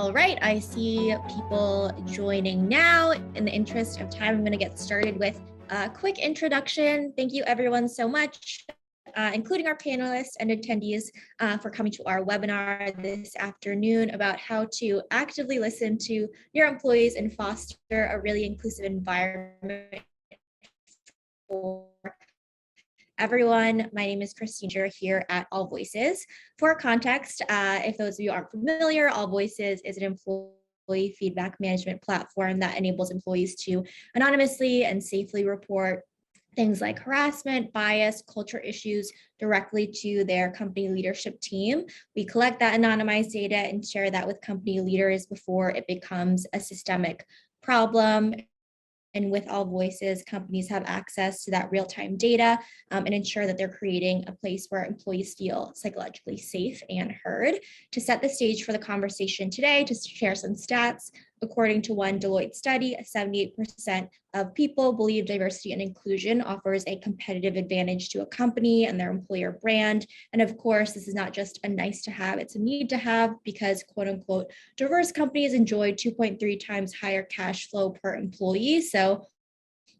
All right, I see people joining now. In the interest of time, I'm going to get started with a quick introduction. Thank you everyone so much, including our panelists and attendees for coming to our webinar this afternoon about how to actively listen to your employees and foster a really inclusive environment for everyone. My name is Christina here at AllVoices. For context, if those of you aren't familiar, AllVoices is an employee feedback management platform that enables employees to anonymously and safely report things like harassment, bias, culture issues directly to their company leadership team. We collect that anonymized data and share that with company leaders before it becomes a systemic problem. And with AllVoices, companies have access to that real-time data and ensure that they're creating a place where employees feel psychologically safe and heard. To set the stage for the conversation today, just to share some stats, according to one Deloitte study, 78% of people believe diversity and inclusion offers a competitive advantage to a company and their employer brand. And of course, this is not just a nice to have, it's a need to have, because quote unquote, diverse companies enjoy 2.3 times higher cash flow per employee. So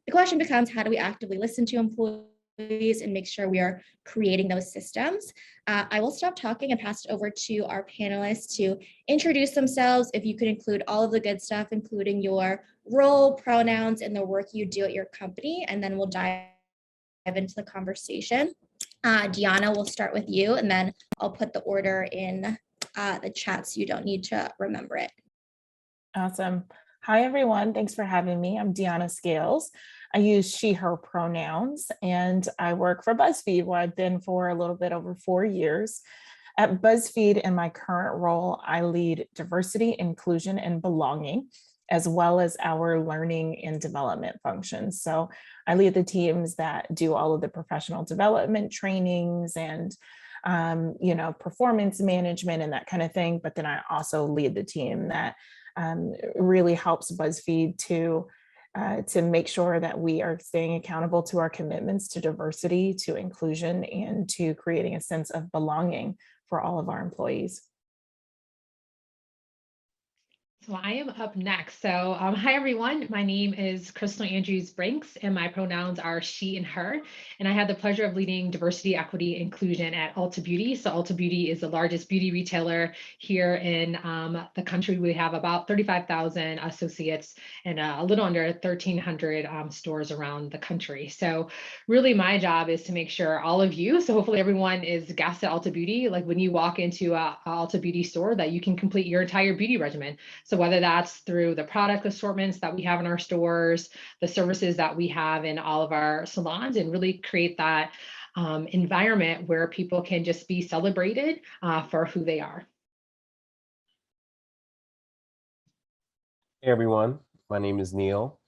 the question becomes, how do we actively listen to employees and make sure we are creating those systems? I will stop talking and pass it over to our panelists to introduce themselves. If you could include all of the good stuff, including your role, pronouns, and the work you do at your company, and then we'll dive into the conversation. Dionna, we'll start with you, and then I'll put the order in the chat so you don't need to remember it. Awesome. Hi, everyone. Thanks for having me. I'm Dionna Scales. I use she, her pronouns, and I work for BuzzFeed, where I've been for a little bit over 4 years. At BuzzFeed, in my current role, I lead diversity, inclusion, and belonging, as well as our learning and development functions. So I lead the teams that do all of the professional development trainings and performance management and that kind of thing. But then I also lead the team that really helps BuzzFeed to make sure that we are staying accountable to our commitments to diversity, to inclusion, and to creating a sense of belonging for all of our employees. So I am up next. So hi, everyone. My name is Crystal Andrews-Brinks, and my pronouns are she and her. And I had the pleasure of leading diversity, equity, inclusion at Ulta Beauty. So Ulta Beauty is the largest beauty retailer here in the country. We have about 35,000 associates and a little under 1,300 stores around the country. So really my job is to make sure all of you, so hopefully everyone is guests at Ulta Beauty, like when you walk into a Ulta Beauty store, that you can complete your entire beauty regimen. So whether that's through the product assortments that we have in our stores, the services that we have in all of our salons, and really create that environment where people can just be celebrated for who they are. Hey everyone, my name is Neal.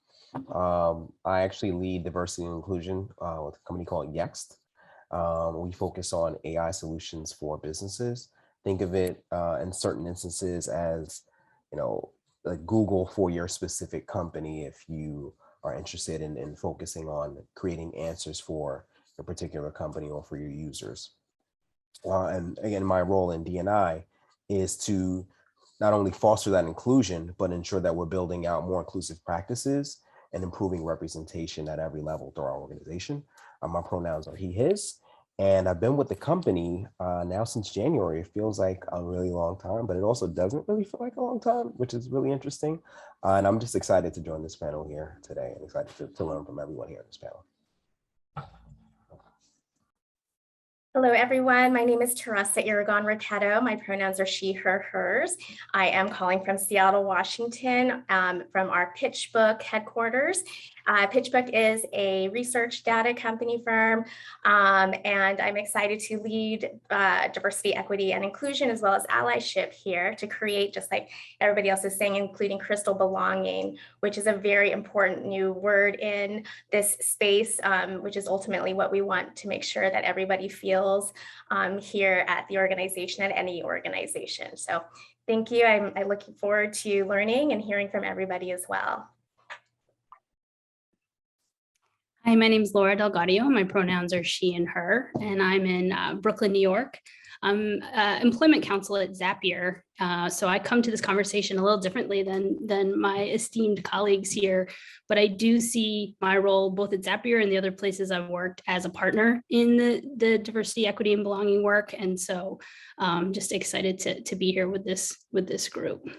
I actually lead diversity and inclusion with a company called Yext. We focus on AI solutions for businesses. Think of it in certain instances as like Google for your specific company if you are interested in focusing on creating answers for a particular company or for your users. And again, my role in D&I is to not only foster that inclusion, but ensure that we're building out more inclusive practices and improving representation at every level through our organization. My pronouns are he, his. And I've been with the company now since January. It feels like a really long time, but it also doesn't really feel like a long time, which is really interesting. And I'm just excited to join this panel here today and excited to learn from everyone here on this panel. Hello, everyone. My name is Theressa Irigon-Rachetto. My pronouns are she, her, hers. I am calling from Seattle, Washington, from our PitchBook headquarters. PitchBook is a research data company firm, and I'm excited to lead diversity, equity, and inclusion, as well as allyship here to create, just like everybody else is saying, including crystal belonging, which is a very important new word in this space, which is ultimately what we want to make sure that everybody feels here at the organization, at any organization. So thank you. I'm looking forward to learning and hearing from everybody as well. Hi, my name is Laura Del Gaudio. My pronouns are she and her, and I'm in Brooklyn, New York. I'm employment counsel at Zapier. So I come to this conversation a little differently than my esteemed colleagues here, but I do see my role both at Zapier and the other places I've worked as a partner in the diversity, equity, and belonging work. And so just excited to be here with this group.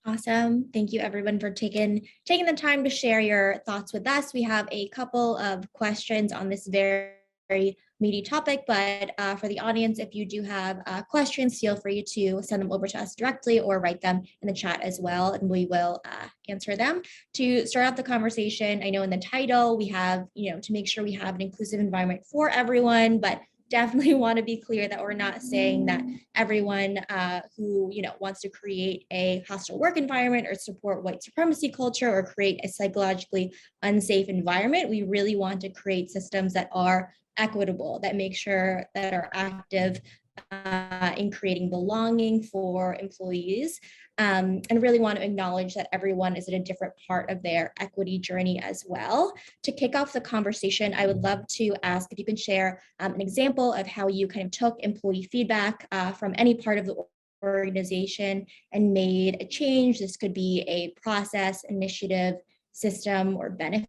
Awesome. Thank you everyone for taking the time to share your thoughts with us. We have a couple of questions on this very meaty topic, but for the audience, if you do have questions, feel free to send them over to us directly or write them in the chat as well, and we will answer them. To start out the conversation, I know in the title we have, to make sure we have an inclusive environment for everyone, but definitely want to be clear that we're not saying that everyone who wants to create a hostile work environment or support white supremacy culture or create a psychologically unsafe environment. We really want to create systems that are equitable, that make sure that are active in creating belonging for employees, and really want to acknowledge that everyone is at a different part of their equity journey as well. To kick off the conversation, I would love to ask if you can share an example of how you kind of took employee feedback from any part of the organization and made a change. This could be a process, initiative, system, or benefit.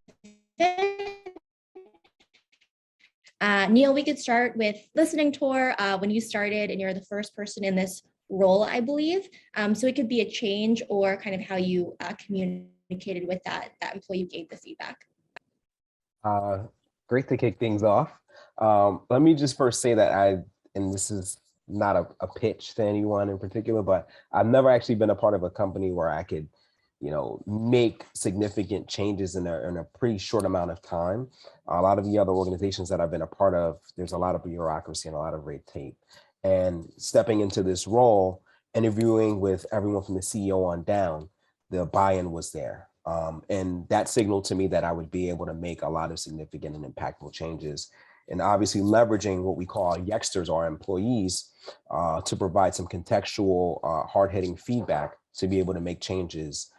Neal, we could start with listening tour when you started, and you're the first person in this role, I believe. So it could be a change or kind of how you communicated with that employee who gave the feedback. Great to kick things off. Let me just first say that and this is not a pitch to anyone in particular, but I've never actually been a part of a company where I could, make significant changes in a pretty short amount of time. A lot of the other organizations that I've been a part of, there's a lot of bureaucracy and a lot of red tape. And stepping into this role, interviewing with everyone from the CEO on down, the buy-in was there. And that signaled to me that I would be able to make a lot of significant and impactful changes. And obviously leveraging what we call Yexters, our employees, to provide some contextual, hard-hitting feedback to be able to make changes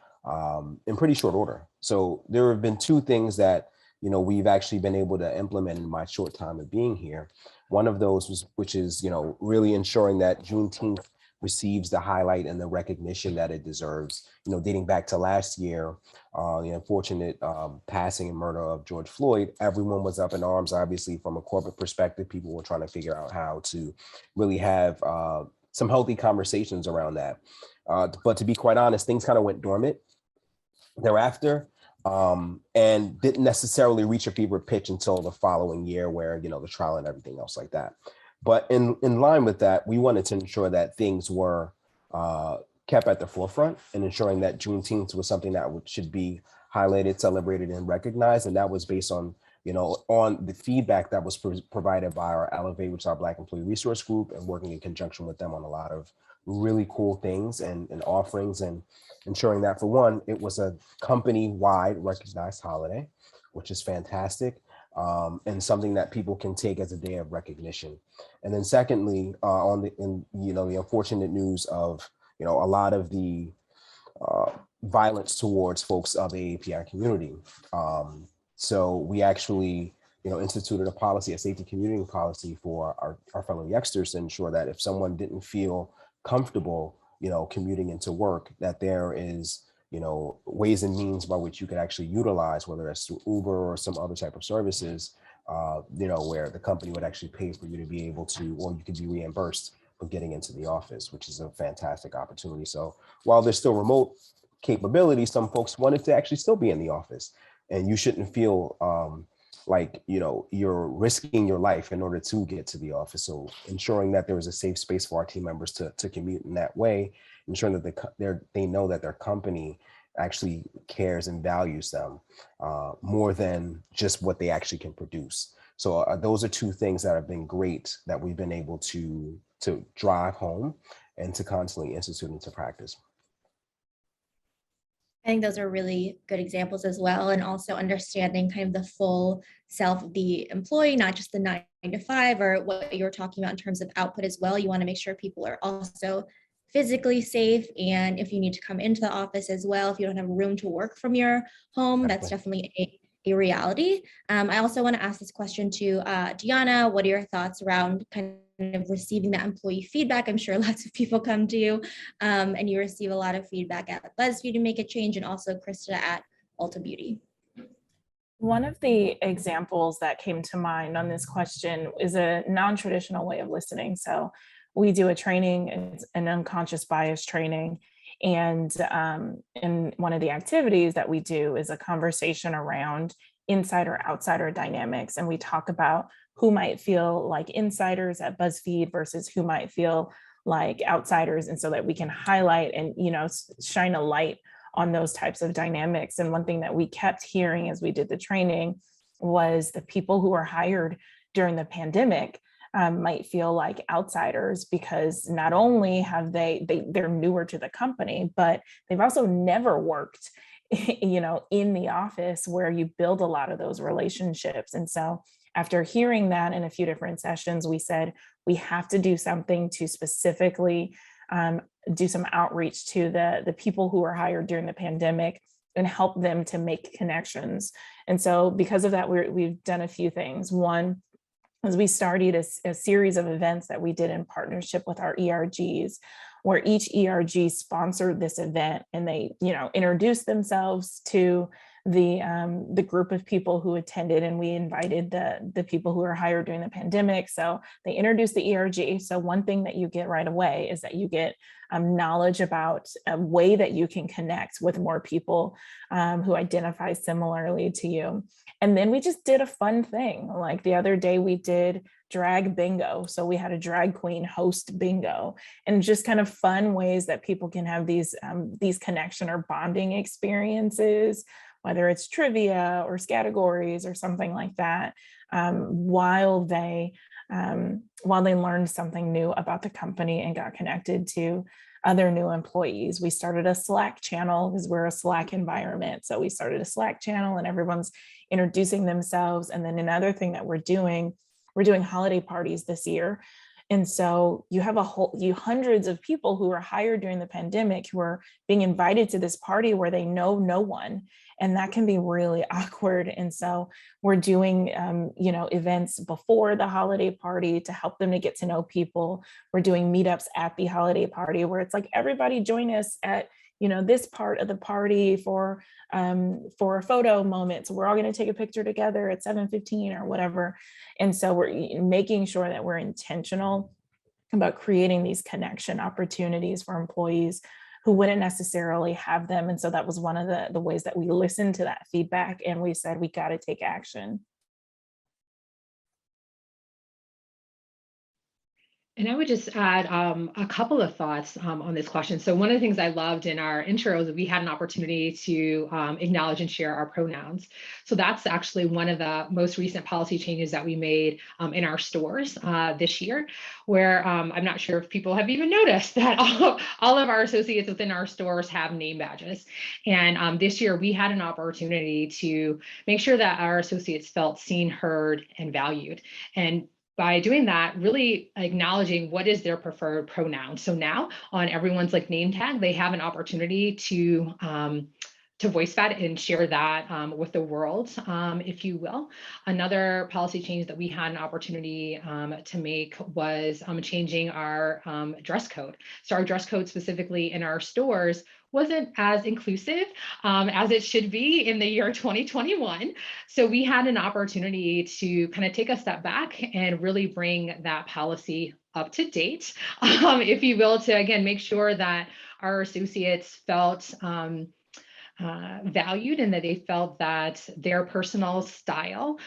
in pretty short order. So there have been two things that we've actually been able to implement in my short time of being here. One of those which is really ensuring that Juneteenth receives the highlight and the recognition that it deserves. Dating back to last year, the unfortunate passing and murder of George Floyd, everyone was up in arms. Obviously, from a corporate perspective, people were trying to figure out how to really have some healthy conversations around that. But to be quite honest, things kind of went dormant thereafter, and didn't necessarily reach a fever pitch until the following year, where the trial and everything else like that. But in line with that, we wanted to ensure that things were kept at the forefront, and ensuring that Juneteenth was something that should be highlighted, celebrated, and recognized. And that was based on on the feedback that was provided by our Elevate, which is our Black Employee Resource Group, and working in conjunction with them on a lot of really cool things and offerings, and ensuring that, for one, it was a company-wide recognized holiday, which is fantastic, and something that people can take as a day of recognition. And then secondly, the unfortunate news of a lot of the violence towards folks of the API community. So we actually instituted a policy, a safety commuting policy for our fellow Yexters, to ensure that if someone didn't feel comfortable commuting into work, that there is ways and means by which you could actually utilize, whether that's through Uber or some other type of services, where the company would actually pay for you to be able to, or you could be reimbursed for getting into the office, which is a fantastic opportunity. So while there's still remote capability, some folks wanted to actually still be in the office, and you shouldn't feel like you're risking your life in order to get to the office. So ensuring that there is a safe space for our team members to commute in that way, ensuring that they know that their company actually cares and values them more than just what they actually can produce. So those are two things that have been great that we've been able to drive home and to constantly institute into practice. I think those are really good examples as well, and also understanding kind of the full self of the employee, not just the 9 to 5 or what you're talking about in terms of output as well. You want to make sure people are also physically safe, and if you need to come into the office as well, if you don't have room to work from your home, that's definitely a reality. I also want to ask this question to Dionna. What are your thoughts around kind of receiving that employee feedback? I'm sure lots of people come to you and you receive a lot of feedback at BuzzFeed to make a change, and also Christina at Ulta Beauty. One of the examples that came to mind on this question is a non-traditional way of listening. So we do a training, it's an unconscious bias training. And one of the activities that we do is a conversation around insider-outsider dynamics. And we talk about who might feel like insiders at BuzzFeed versus who might feel like outsiders. And so that we can highlight and, shine a light on those types of dynamics. And one thing that we kept hearing as we did the training was the people who were hired during the pandemic might feel like outsiders, because not only have they're newer to the company, but they've also never worked in the office where you build a lot of those relationships. And so after hearing that in a few different sessions, we said we have to do something to specifically do some outreach to the people who were hired during the pandemic and help them to make connections. And so because of that, we've done a few things. One, as we started a series of events that we did in partnership with our ERGs, where each ERG sponsored this event, and they, introduced themselves to the group of people who attended, and we invited the people who were hired during the pandemic. So they introduced the ERG. So one thing that you get right away is that you get knowledge about a way that you can connect with more people who identify similarly to you. And then we just did a fun thing. Like the other day we did drag bingo. So we had a drag queen host bingo, and just kind of fun ways that people can have these connection or bonding experiences, whether it's trivia or categories or something like that, while they learned something new about the company and got connected to other new employees. We started a Slack channel because we're a Slack environment. So we started a Slack channel and everyone's introducing themselves. And then another thing that we're doing holiday parties this year. And so you have hundreds of people who were hired during the pandemic who are being invited to this party where they know no one. And that can be really awkward. And so we're doing, events before the holiday party to help them to get to know people. We're doing meetups at the holiday party where it's like, everybody join us at, this part of the party for a photo moment. So we're all going to take a picture together at 7:15 or whatever. And so we're making sure that we're intentional about creating these connection opportunities for employees who wouldn't necessarily have them. And so that was one of the ways that we listened to that feedback, and we said, we got to take action. And I would just add a couple of thoughts on this question. So one of the things I loved in our intro is that we had an opportunity to acknowledge and share our pronouns. So that's actually one of the most recent policy changes that we made in our stores this year, where I'm not sure if people have even noticed that all of our associates within our stores have name badges. And this year we had an opportunity to make sure that our associates felt seen, heard, and valued. And by doing that, really acknowledging what is their preferred pronoun. So now on everyone's name tag, they have an opportunity to voice that and share that with the world, if you will. Another policy change that we had an opportunity to make was changing our dress code. So our dress code specifically in our stores wasn't as inclusive as it should be in the year 2021. So we had an opportunity to kind of take a step back and really bring that policy up to date, if you will, to again, make sure that our associates felt valued and that they felt that their personal style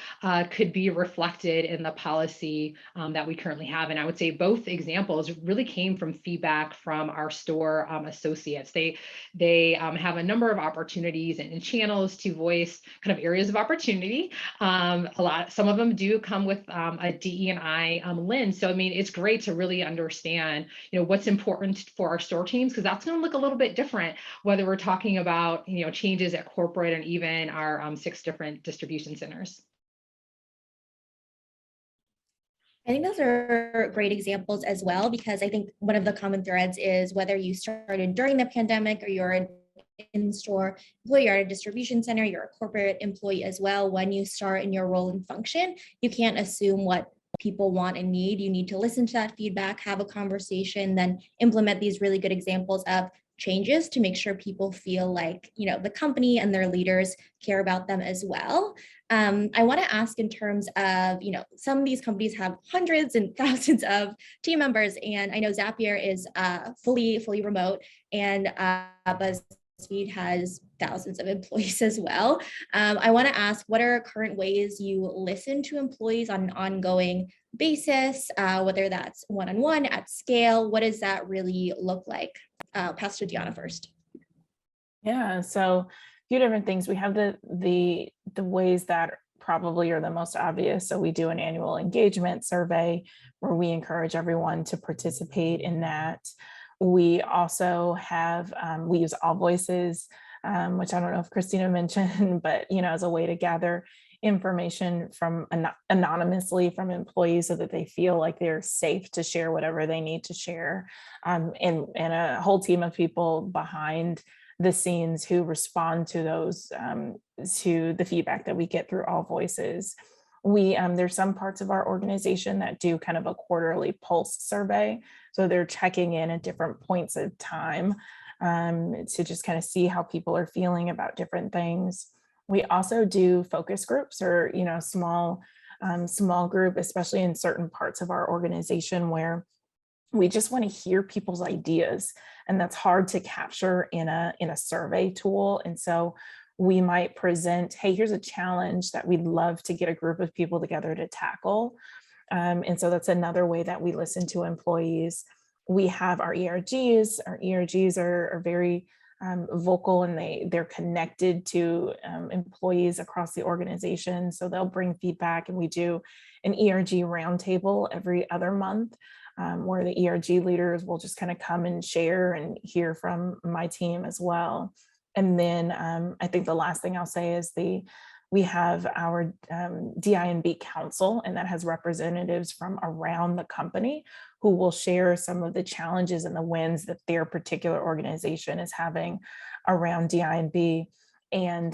could be reflected in the policy that we currently have. And I would say both examples really came from feedback from our store associates. They have a number of opportunities and channels to voice kind of areas of opportunity. Some of them do come with a DE&I lens. So, I mean, it's great to really understand, what's important for our store teams, because that's going to look a little bit different, whether we're talking about, changes at corporate and even our 6 different distribution centers. I think those are great examples as well, because I think one of the common threads is whether you started during the pandemic or you're an in-store employee, you're at a distribution center, you're a corporate employee as well. When you start in your role and function, you can't assume what people want and need. You need to listen to that feedback, have a conversation, then implement these really good examples of changes to make sure people feel like, you know, the company and their leaders care about them as well. I want to ask in terms of, you know, some of these companies have hundreds and thousands of team members, and I know Zapier is fully remote, and BuzzFeed has thousands of employees as well. I want to ask, what are current ways you listen to employees on an ongoing basis, whether that's one-on-one, at scale? What does that really look like? Pass to Dionna first. Yeah, so a few different things. We have the ways that probably are the most obvious. So we do an annual engagement survey where we encourage everyone to participate in that. We also have, we use AllVoices, which I don't know if Christina mentioned, but, you know, as a way to gather information from anonymously from employees so that they feel like they're safe to share whatever they need to share, and a whole team of people behind the scenes who respond to those, to the feedback that we get through AllVoices. We there's some parts of our organization that do kind of a quarterly pulse survey, so they're checking in at different points of time to just kind of see how people are feeling about different things. We also do focus groups, or, you know, small group, especially in certain parts of our organization where we just want to hear people's ideas, and that's hard to capture in a survey tool. And so we might present, hey, here's a challenge that we'd love to get a group of people together to tackle. And so that's another way that we listen to employees. We have our ERGs. Our ERGs are very vocal, and they're connected to employees across the organization. So they'll bring feedback, and we do an ERG roundtable every other month, where the ERG leaders will just kind of come and share and hear from my team as well. And then I think the last thing I'll say is we have our DI&B Counsel, and that has representatives from around the company who will share some of the challenges and the wins that their particular organization is having around DI&B. And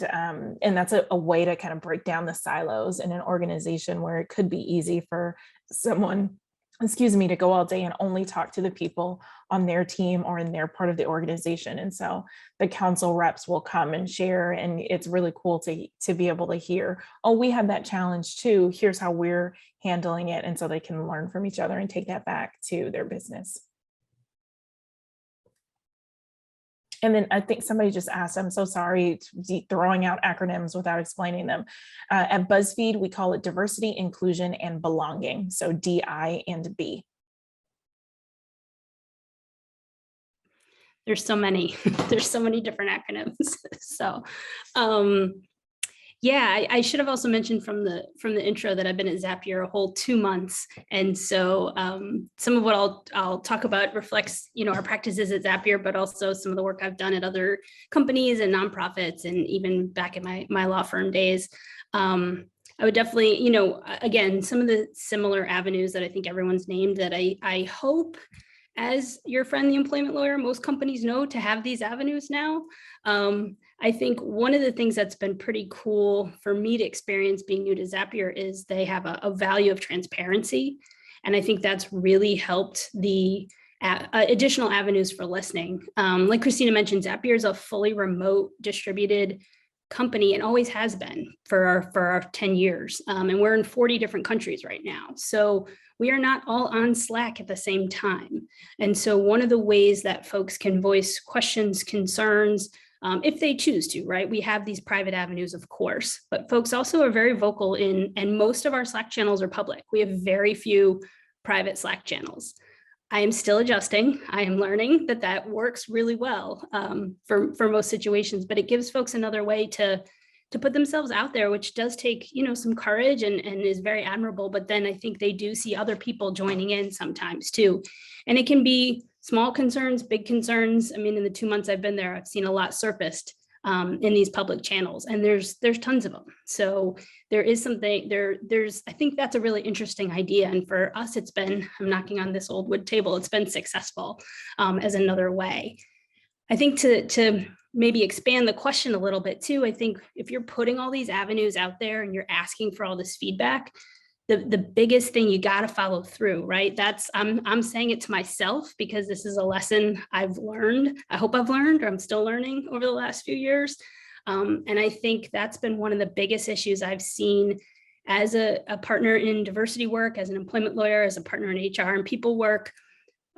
that's a way to kind of break down the silos in an organization where it could be easy for someone, to go all day and only talk to the people on their team or in their part of the organization. And so the council reps will come and share, and it's really cool to be able to hear, oh, we have that challenge too, here's how we're handling it. And so they can learn from each other and take that back to their business. And then I think somebody just asked, I'm so sorry, throwing out acronyms without explaining them. At BuzzFeed, we call it diversity, inclusion, and belonging. So DI and B. There's so many, there's so many different acronyms. So yeah, I should have also mentioned from the intro that I've been at Zapier a whole 2 months. And so some of what I'll talk about reflects, you know, our practices at Zapier, but also some of the work I've done at other companies and nonprofits, and even back in my law firm days. I would definitely, you know, again, some of the similar avenues that I think everyone's named that I hope, as your friend, the employment lawyer, most companies know to have these avenues now. I think one of the things that's been pretty cool for me to experience being new to Zapier is they have a value of transparency. And I think that's really helped the additional avenues for listening. Like Christina mentioned, Zapier is a fully remote distributed company and always has been for our 10 years. And we're in 40 different countries right now. So we are not all on Slack at the same time. And so one of the ways that folks can voice questions, concerns, if they choose to, right? We have these private avenues, of course, but folks also are very vocal and most of our Slack channels are public. We have very few private Slack channels. I am still adjusting. I am learning that works really well for most situations, but it gives folks another way to put themselves out there, which does take, you know, some courage and is very admirable. But then I think they do see other people joining in sometimes too. And it can be small concerns, big concerns. I mean, in the 2 months I've been there, I've seen a lot surfaced. in these public channels, and there's tons of them. So there is something there's I think that's a really interesting idea, and for us it's been, I'm knocking on this old wood table, it's been successful as another way. I think to maybe expand the question a little bit too, I think if you're putting all these avenues out there and you're asking for all this feedback, the biggest thing, you got to follow through, right? That's, I'm saying it to myself because this is a lesson I've learned. I hope I've learned, or I'm still learning over the last few years. And I think that's been one of the biggest issues I've seen as a partner in diversity work, as an employment lawyer, as a partner in HR and people work.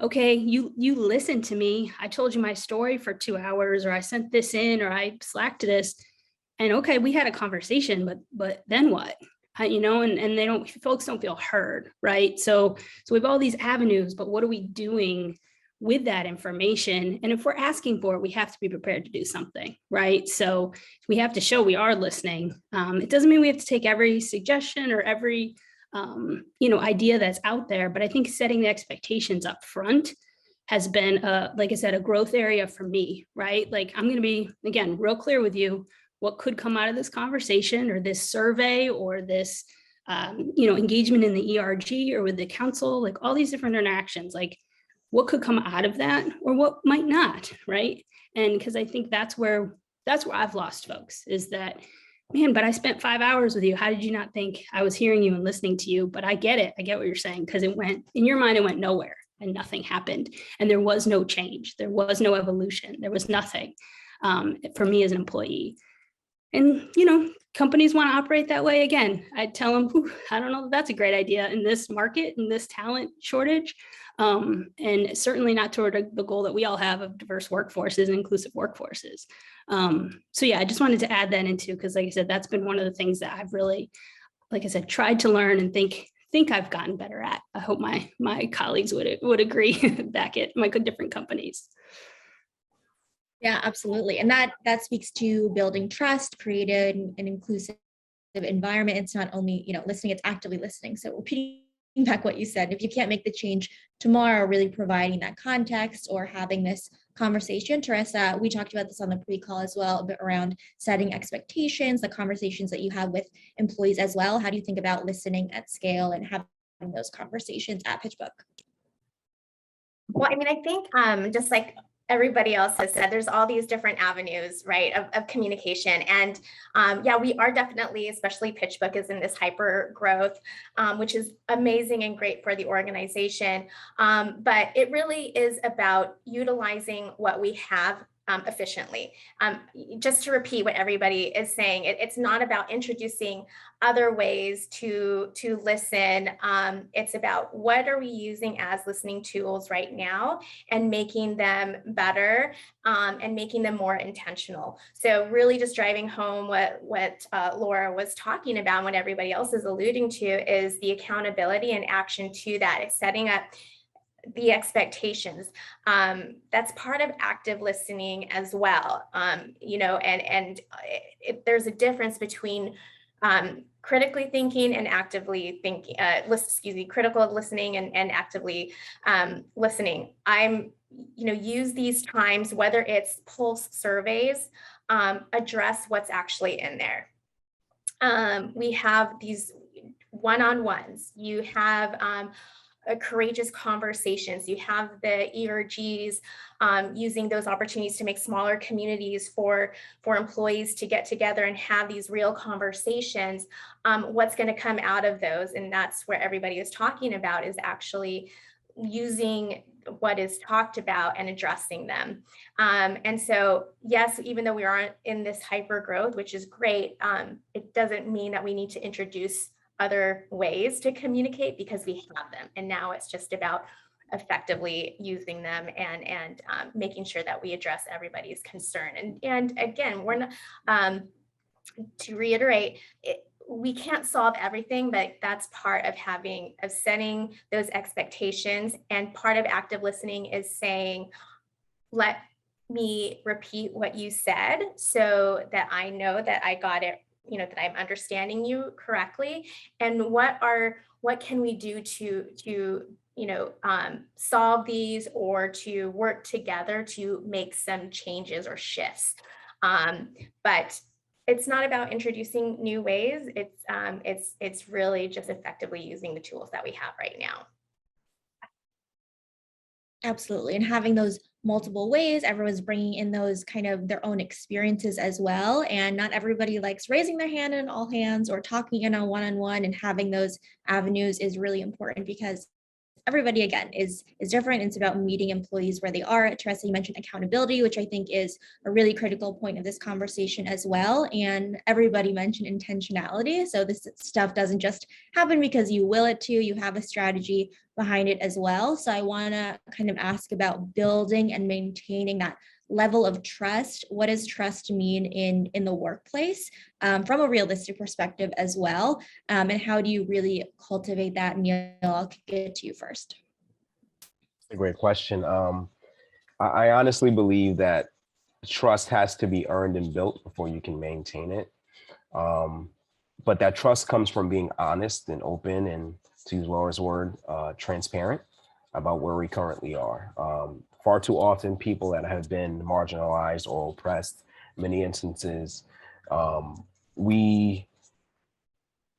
Okay, you listened to me. I told you my story for 2 hours, or I sent this in, or I Slacked this. And okay, we had a conversation, but then what? You know, and folks don't feel heard, right? So we have all these avenues, but what are we doing with that information? And if we're asking for it, we have to be prepared to do something, right? So we have to show we are listening. It doesn't mean we have to take every suggestion or every idea that's out there, but I think setting the expectations up front has been, like I said, a growth area for me, right? Like, I'm going to be, again, real clear with you what could come out of this conversation or this survey or this, engagement in the ERG or with the council, like all these different interactions, like what could come out of that or what might not, right? And because I think that's where I've lost folks, is that, man, but I spent 5 hours with you. How did you not think I was hearing you and listening to you? But I get it. I get what you're saying, because it went, in your mind, it went nowhere and nothing happened. And there was no change. There was no evolution. There was nothing for me as an employee. And, companies want to operate that way. Again, I'd tell them, I don't know if that's a great idea in this market, in this talent shortage. And certainly not toward the goal that we all have of diverse workforces and inclusive workforces. So yeah, I just wanted to add that into, because like I said, that's been one of the things that I've really, like I said, tried to learn and think I've gotten better at. I hope my colleagues would agree back at my different companies. Yeah, absolutely. And that speaks to building trust, creating an inclusive environment. It's not only, listening, it's actively listening. So repeating back what you said, if you can't make the change tomorrow, really providing that context or having this conversation. Theressa, we talked about this on the pre-call as well, a bit around setting expectations, the conversations that you have with employees as well. How do you think about listening at scale and having those conversations at PitchBook? Well, I think just like everybody else has said, there's all these different avenues, right, of communication. And yeah, we are definitely, especially PitchBook is in this hyper growth, which is amazing and great for the organization. But it really is about utilizing what we have efficiently. Just to repeat what everybody is saying, it's not about introducing other ways to listen. It's about what are we using as listening tools right now and making them better and making them more intentional. So really just driving home what Laura was talking about, what everybody else is alluding to, is the accountability and action to that. It's setting up the expectations. That's part of active listening as well. There's a difference between critically thinking and actively thinking, critical listening and actively listening. Use these times, whether it's pulse surveys, address what's actually in there. We have these one-on-ones. You have courageous conversations. You have the ERGs using those opportunities to make smaller communities for employees to get together and have these real conversations. What's going to come out of those? And that's where everybody is talking about, is actually using what is talked about and addressing them. And so, yes, even though we aren't in this hyper growth, which is great, it doesn't mean that we need to introduce other ways to communicate, because we have them. And now it's just about effectively using them and making sure that we address everybody's concern. And again, we're not, to reiterate, we can't solve everything, but that's part of setting those expectations. And part of active listening is saying, let me repeat what you said so that I know that I got it, that I'm understanding you correctly. And what can we do to solve these or to work together to make some changes or shifts. But it's not about introducing new ways. It's really just effectively using the tools that we have right now. Absolutely. And having those multiple ways, everyone's bringing in those kind of their own experiences as well. And not everybody likes raising their hand in all hands or talking in a one-on-one, and having those avenues is really important because everybody, again, is different. It's about meeting employees where they are. Theressa, you mentioned accountability, which I think is a really critical point of this conversation as well. And everybody mentioned intentionality. So this stuff doesn't just happen because you will it to, you have a strategy behind it as well. So I want to kind of ask about building and maintaining that level of trust. What does trust mean in the workplace from a realistic perspective as well? And how do you really cultivate that? Neal, I'll get to you first. A great question. I honestly believe that trust has to be earned and built before you can maintain it. But that trust comes from being honest and open and, to use Laura's word, transparent about where we currently are. Far too often, people that have been marginalized or oppressed, many instances, we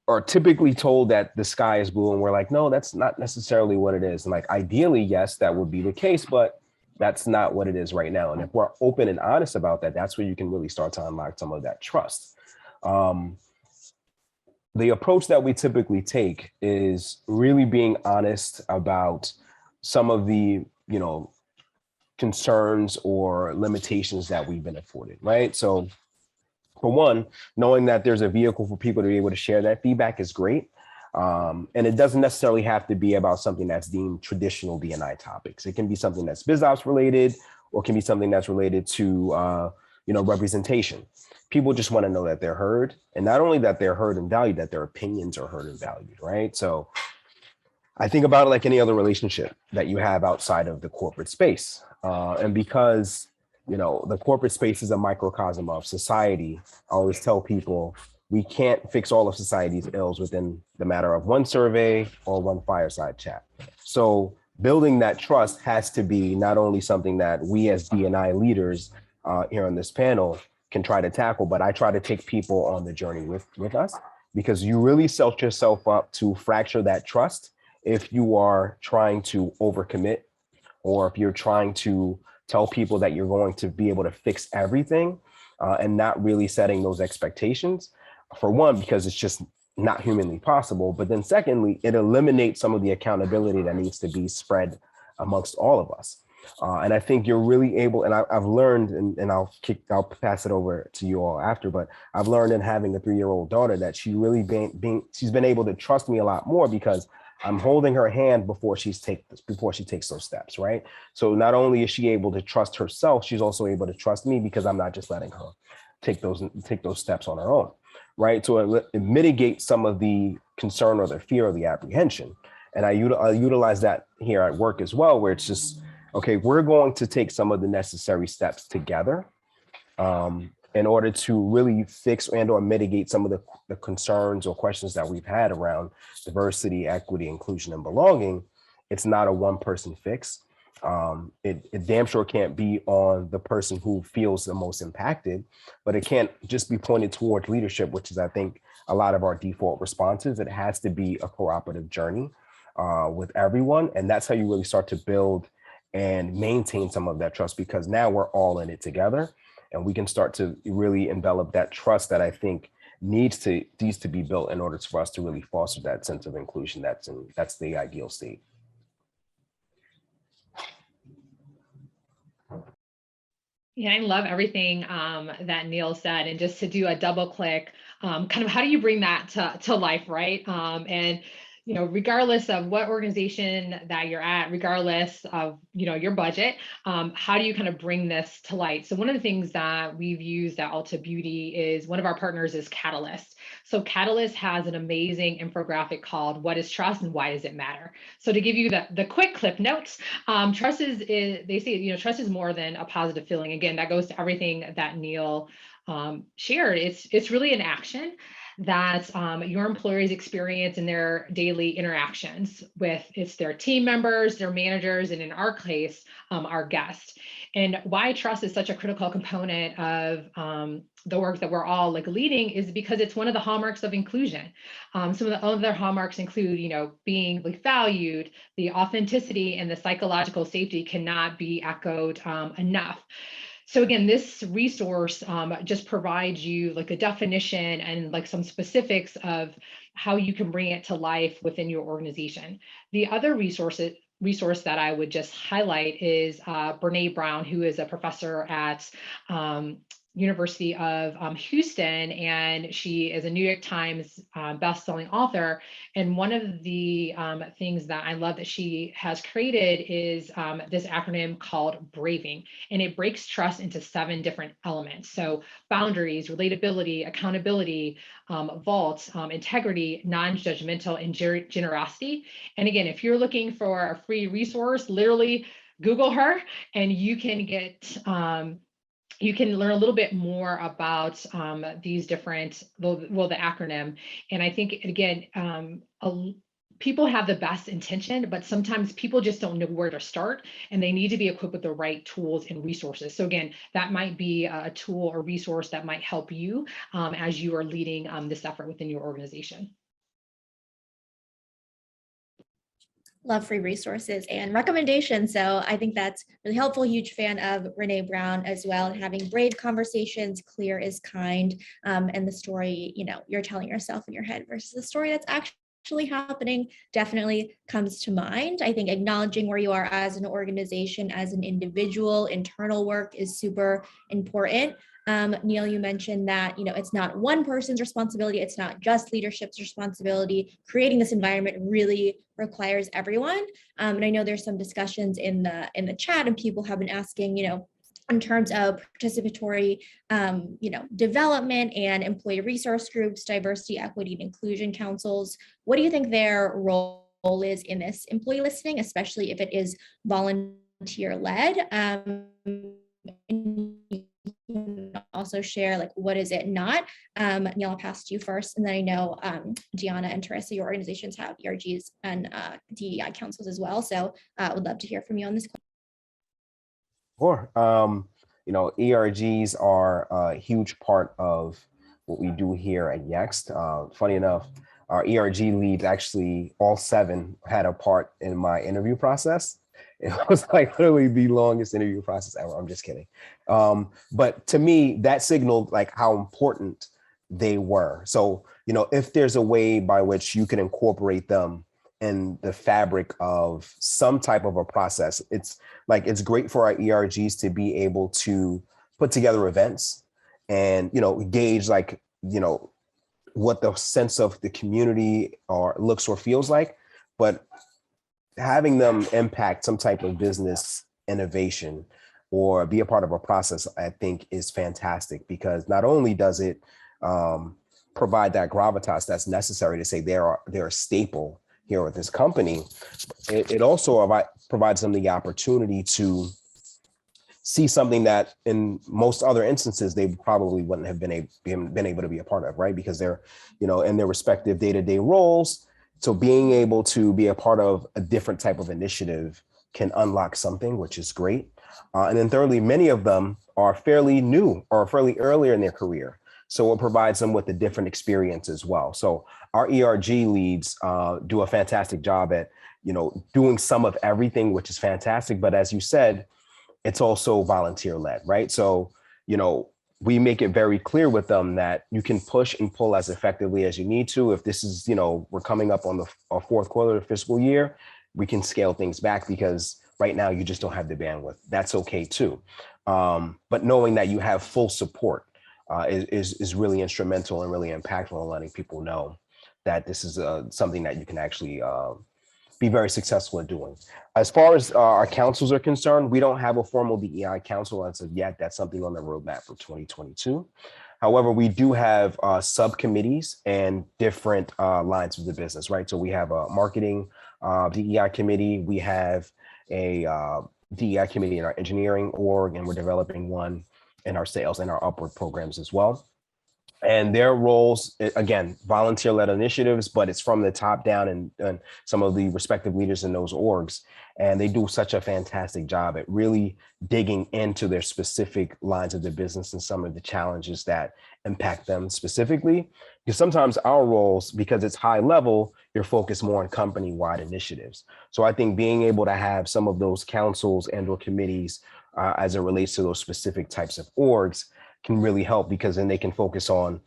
are typically told that the sky is blue, and we're like, no, that's not necessarily what it is. And like, ideally, yes, that would be the case, but that's not what it is right now. And if we're open and honest about that, that's where you can really start to unlock some of that trust. The approach that we typically take is really being honest about some of the, concerns or limitations that we've been afforded, right? So for one, knowing that there's a vehicle for people to be able to share that feedback is great. And it doesn't necessarily have to be about something that's deemed traditional D&I topics. It can be something that's biz ops related, or it can be something that's related to, representation. People just want to know that they're heard, and not only that they're heard and valued, that their opinions are heard and valued, right? So I think about it like any other relationship that you have outside of the corporate space. And because, the corporate space is a microcosm of society, I always tell people we can't fix all of society's ills within the matter of one survey or one fireside chat. So building that trust has to be not only something that we as D&I leaders here on this panel can try to tackle, but I try to take people on the journey with us, because you really set yourself up to fracture that trust if you are trying to overcommit, or if you're trying to tell people that you're going to be able to fix everything and not really setting those expectations. For one, because it's just not humanly possible. But then secondly, it eliminates some of the accountability that needs to be spread amongst all of us. And I think you're really able, and I've learned, and I'll pass it over to you all after, but I've learned in having a 3-year-old daughter that she really she's been able to trust me a lot more, because I'm holding her hand before she takes those steps, right? So not only is she able to trust herself, she's also able to trust me, because I'm not just letting her take those steps on her own, right? So it mitigates some of the concern or the fear or the apprehension. And I utilize that here at work as well, where it's just, okay, we're going to take some of the necessary steps together in order to really fix and or mitigate some of the concerns or questions that we've had around diversity, equity, inclusion, and belonging. It's not a one-person fix. It damn sure can't be on the person who feels the most impacted, but it can't just be pointed towards leadership, which is, I think, a lot of our default responses. It has to be a cooperative journey with everyone. And that's how you really start to build and maintain some of that trust, because now we're all in it together, and we can start to really envelop that trust that I think needs to be built in order for us to really foster that sense of inclusion. That's the ideal state. Yeah, I love everything that Neal said, and just to do a double click, kind of how do you bring that to life, right? And regardless of what organization that you're at, regardless of your budget, how do you kind of bring this to light? So one of the things that we've used at Ulta Beauty is, one of our partners is Catalyst. So Catalyst has an amazing infographic called "What is Trust and Why Does It Matter?" So to give you the quick clip notes, trust is they say trust is more than a positive feeling. Again, that goes to everything that Neal shared. It's really an action that your employees experience in their daily interactions with their team members, their managers, and in our case, our guests. And why trust is such a critical component of the work that we're all leading is because it's one of the hallmarks of inclusion. Some of the other hallmarks include, being valued, the authenticity, and the psychological safety cannot be echoed enough. So again, this resource just provides you a definition and some specifics of how you can bring it to life within your organization. The other resource that I would just highlight is Brene Brown, who is a professor at University of Houston, and she is a New York Times best-selling author. And one of the things that I love that she has created is this acronym called BRAVING, and it breaks trust into 7 different elements. So boundaries, relatability, accountability, vault, integrity, non-judgmental, and generosity. And again, if you're looking for a free resource, literally Google her, and you can get you can learn a little bit more about these different, the acronym. And I think, again, people have the best intention, but sometimes people just don't know where to start, and they need to be equipped with the right tools and resources. So again, that might be a tool or resource that might help you as you are leading this effort within your organization. Love free resources and recommendations. So I think that's really helpful. Huge fan of Brene Brown as well, and having brave conversations, clear is kind, and the story, you're telling yourself in your head versus the story that's actually happening definitely comes to mind. I think acknowledging where you are as an organization, as an individual, internal work is super important. Neal, you mentioned that, it's not one person's responsibility. It's not just leadership's responsibility. Creating this environment really requires everyone. And I know there's some discussions in the chat, and people have been asking, in terms of participatory, development and employee resource groups, diversity, equity, and inclusion councils. What do you think their role is in this employee listening, especially if it is volunteer-led? Also share what is it not. Neal, I'll pass to you first, and then I know Dionna and Theressa, your organizations have ERGs and DEI councils as well, so I would love to hear from you on this question. Sure. ERGs are a huge part of what we do here at Yext. Funny enough, our ERG leads, actually all 7 had a part in my interview process. It was literally the longest interview process ever. I'm just kidding. But to me, that signaled how important they were. So, if there's a way by which you can incorporate them in the fabric of some type of a process, it's great for our ERGs to be able to put together events and, gauge what the sense of the community looks or feels like, but having them impact some type of business innovation or be a part of a process, I think is fantastic, because not only does it provide that gravitas that's necessary to say they're a staple here with this company, it also provides them the opportunity to see something that in most other instances they probably wouldn't have been able to be a part of, right? Because they're, in their respective day-to-day roles. So being able to be a part of a different type of initiative can unlock something, which is great. And then thirdly, many of them are fairly new or fairly earlier in their career. So it provides them with a different experience as well. So our ERG leads do a fantastic job at, doing some of everything, which is fantastic. But as you said, it's also volunteer led, right? So, we make it very clear with them that you can push and pull as effectively as you need to. If this is, we're coming up on the 4th quarter of the fiscal year, we can scale things back because right now you just don't have the bandwidth. That's okay too. But knowing that you have full support is really instrumental and really impactful in letting people know that this is something that you can actually be very successful at doing. As far as our councils are concerned, we don't have a formal DEI council as of yet. That's something on the roadmap for 2022. However, we do have subcommittees and different lines of the business, right? So we have a marketing DEI committee. We have a DEI committee in our engineering org, and we're developing one in our sales and our upward programs as well. And their roles, again, volunteer-led initiatives, but it's from the top down and some of the respective leaders in those orgs. And they do such a fantastic job at really digging into their specific lines of their business and some of the challenges that impact them specifically. Because sometimes our roles, because it's high level, you're focused more on company-wide initiatives. So I think being able to have some of those councils and or committees as it relates to those specific types of orgs can really help, because then they can focus on,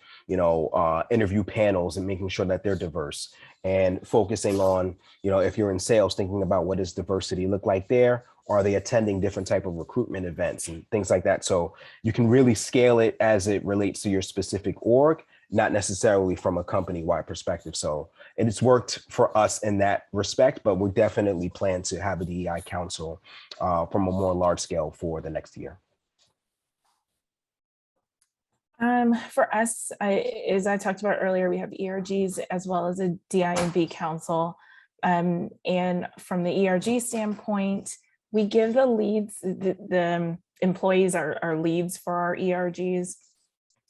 interview panels and making sure that they're diverse, and focusing on, if you're in sales, thinking about what does diversity look like there? Are they attending different type of recruitment events and things like that? So you can really scale it as it relates to your specific org, not necessarily from a company-wide perspective. So it's worked for us in that respect, but we definitely plan to have a DEI council from a more large scale for the next year. For us, as I talked about earlier, we have ERGs as well as a DINB council. And from the ERG standpoint, we give the leads, the employees are leads for our ERGs,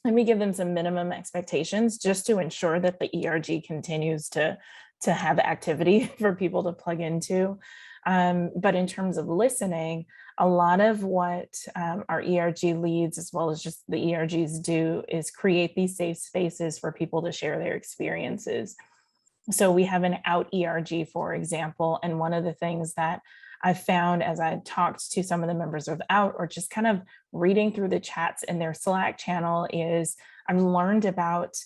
and we give them some minimum expectations just to ensure that the ERG continues to have activity for people to plug into. But in terms of listening, a lot of what our ERG leads, as well as just the ERGs, do is create these safe spaces for people to share their experiences. So we have an out ERG, for example, and one of the things that I found as I talked to some of the members of out, or just kind of reading through the chats in their Slack channel, is I've learned about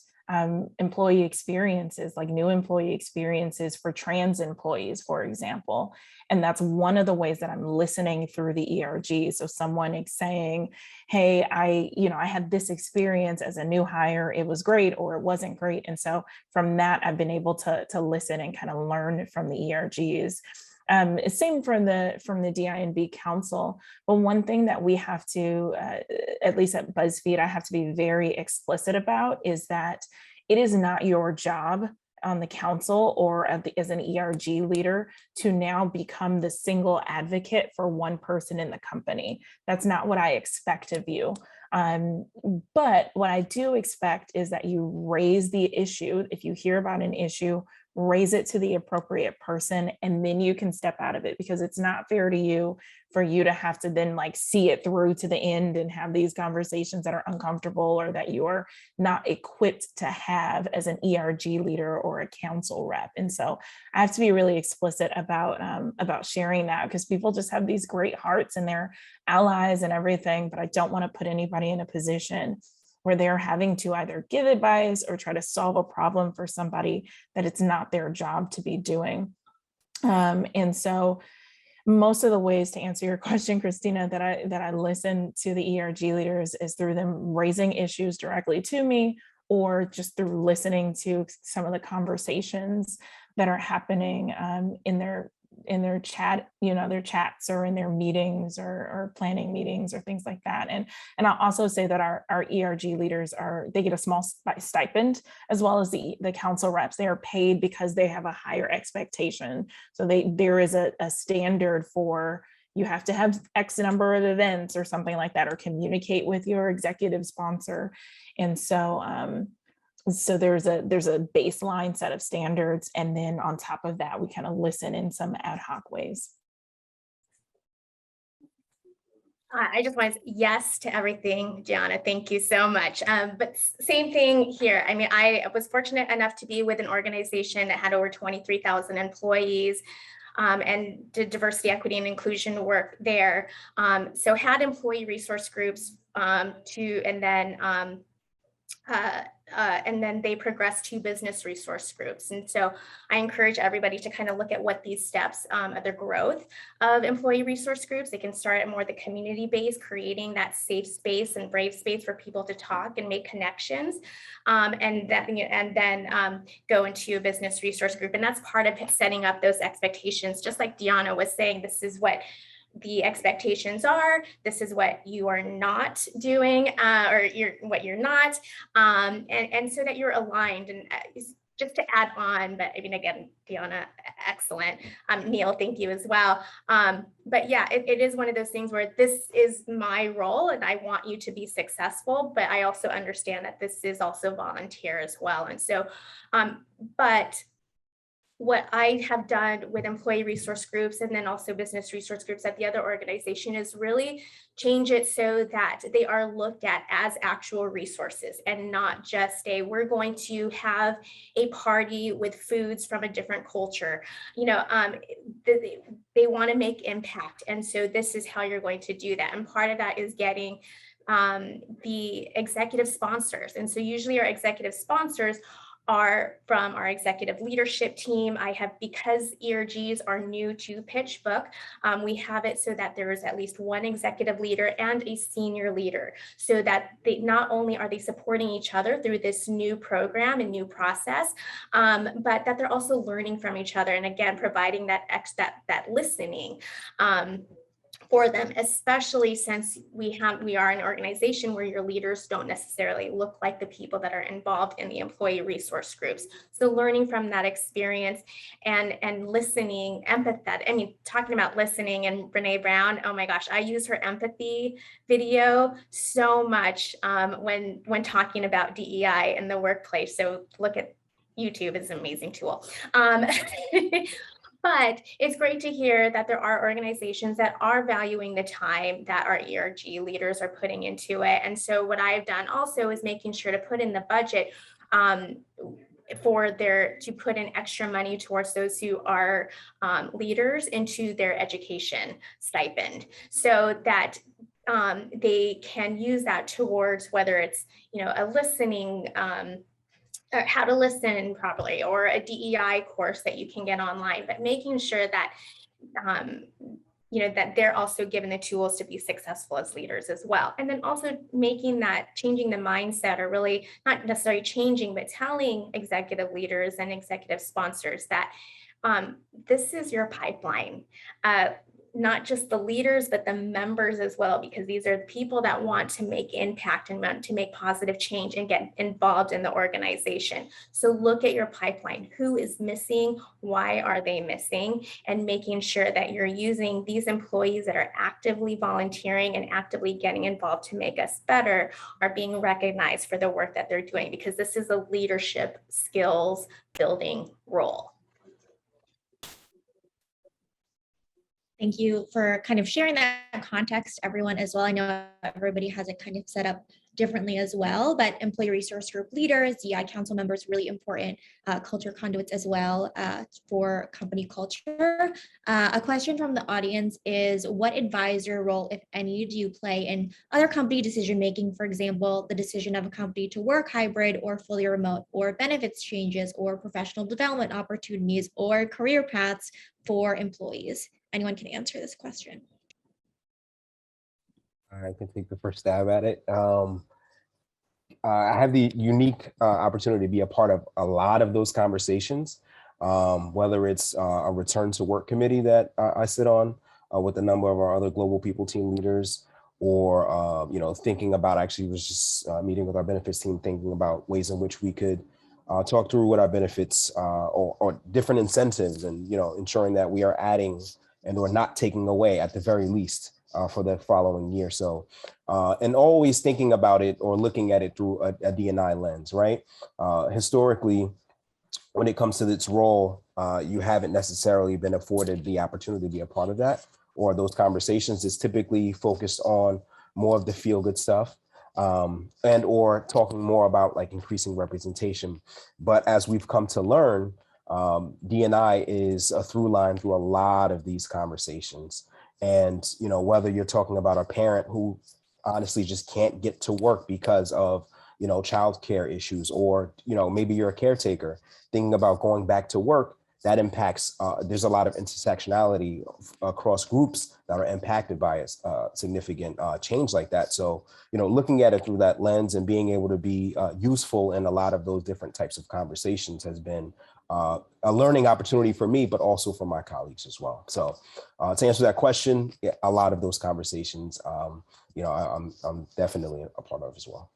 employee experiences, like new employee experiences for trans employees, for example. And that's one of the ways that I'm listening through the ERG. So someone is saying, hey, I had this experience as a new hire, it was great or it wasn't great. And so from that, I've been able to listen and kind of learn from the ERGs. Same from the DINB council. But one thing that we have to, at least at BuzzFeed, I have to be very explicit about is that it is not your job on the council or as an ERG leader to now become the single advocate for one person in the company. That's not what I expect of you. But what I do expect is that you raise the issue. If you hear about an issue, raise it to the appropriate person, and then you can step out of it, because it's not fair to you for you to have to then see it through to the end and have these conversations that are uncomfortable or that you are not equipped to have as an ERG leader or a council rep. And so I have to be really explicit about sharing that, because people just have these great hearts and they're allies and everything, but I don't want to put anybody in a position where they're having to either give advice or try to solve a problem for somebody that it's not their job to be doing. And so most of the ways, to answer your question, Christina, that I listen to the ERG leaders is through them raising issues directly to me, or just through listening to some of the conversations that are happening in their chat, their chats, or in their meetings or planning meetings or things like that. And I'll also say that our ERG leaders they get a small stipend, as well as the council reps. They are paid because they have a higher expectation. So there is a standard for, you have to have X number of events or something like that, or communicate with your executive sponsor. And so there's a baseline set of standards, and then on top of that, we kind of listen in some ad hoc ways. I just want to say yes to everything, Giordano. Thank you so much. But same thing here. I mean, I was fortunate enough to be with an organization that had over 23,000 employees and did diversity, equity, and inclusion work there. So had employee resource groups and then they progress to business resource groups. And so I encourage everybody to kind of look at what these steps of the growth of employee resource groups. They can start at more the community base, creating that safe space and brave space for people to talk and make connections, and then go into a business resource group. And that's part of setting up those expectations. Just like Dionna was saying, this is what the expectations are, this is what you are not doing, what you're not, and so that you're aligned. And just to add on, but I mean, again, Dionna, excellent. Neal, thank you as well. But yeah, it is one of those things where this is my role and I want you to be successful, but I also understand that this is also volunteer as well. And so, but what I have done with employee resource groups and then also business resource groups at the other organization is really change it so that they are looked at as actual resources and not just we're going to have a party with foods from a different culture. You know, they want to make impact. And so this is how you're going to do that. And part of that is getting the executive sponsors. And so usually our executive sponsors are from our executive leadership team. I have, because ERGs are new to PitchBook, we have it so that there is at least one executive leader and a senior leader, so that they not only are they supporting each other through this new program and new process, but that they're also learning from each other. And again, providing that listening for them, especially since we are an organization where your leaders don't necessarily look like the people that are involved in the employee resource groups. So learning from that experience and listening, empathetic. I mean, talking about listening, and Brene Brown, oh my gosh, I use her empathy video so much when talking about DEI in the workplace. So look at YouTube, is an amazing tool. But it's great to hear that there are organizations that are valuing the time that our ERG leaders are putting into it. And so what I've done also is making sure to put in the budget to put in extra money towards those who are leaders into their education stipend, so that they can use that towards whether it's, you know, a listening or how to listen properly, or a DEI course that you can get online, but making sure that, you know, that they're also given the tools to be successful as leaders as well. And then also changing the mindset, or really not necessarily changing, but telling executive leaders and executive sponsors that this is your pipeline. Not just the leaders, but the members as well, because these are the people that want to make impact and want to make positive change and get involved in the organization. So look at your pipeline. Who is missing? Why are they missing? And making sure that you're using these employees that are actively volunteering and actively getting involved to make us better are being recognized for the work that they're doing, because this is a leadership skills building role. Thank you for kind of sharing that context, everyone, as well. I know everybody has it kind of set up differently as well, but employee resource group leaders, DI council members, really important culture conduits as well for company culture. A question from the audience is, what advisor role, if any, do you play in other company decision-making? For example, the decision of a company to work hybrid or fully remote, or benefits changes, or professional development opportunities, or career paths for employees? Anyone can answer this question. I can take the first stab at it. I have the unique opportunity to be a part of a lot of those conversations, whether it's a return to work committee that I sit on with a number of our other global people team leaders, or you know, thinking about, actually was just meeting with our benefits team, thinking about ways in which we could talk through what our benefits or different incentives, and, you know, ensuring that we are adding and or not taking away at the very least for the following year. So, and always thinking about it or looking at it through a D&I lens, right? Historically, when it comes to its role, you haven't necessarily been afforded the opportunity to be a part of that, or those conversations. Is typically focused on more of the feel-good stuff, and or talking more about like increasing representation. But as we've come to learn, D&I is a through line through a lot of these conversations. And, you know, whether you're talking about a parent who honestly just can't get to work because of, you know, childcare issues, or, you know, maybe you're a caretaker thinking about going back to work, that impacts, there's a lot of intersectionality across groups that are impacted by a significant change like that. So, you know, looking at it through that lens and being able to be useful in a lot of those different types of conversations has been a learning opportunity for me, but also for my colleagues as well. So to answer that question, yeah, a lot of those conversations, you know, I'm definitely a part of as well.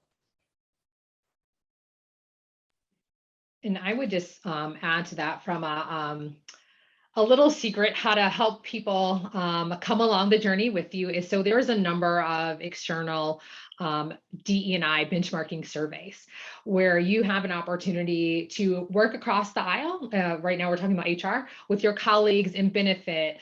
And I would just add to that from a little secret how to help people come along the journey with you is, so there's a number of external DE&I benchmarking surveys where you have an opportunity to work across the aisle. Right now we're talking about HR with your colleagues in benefit,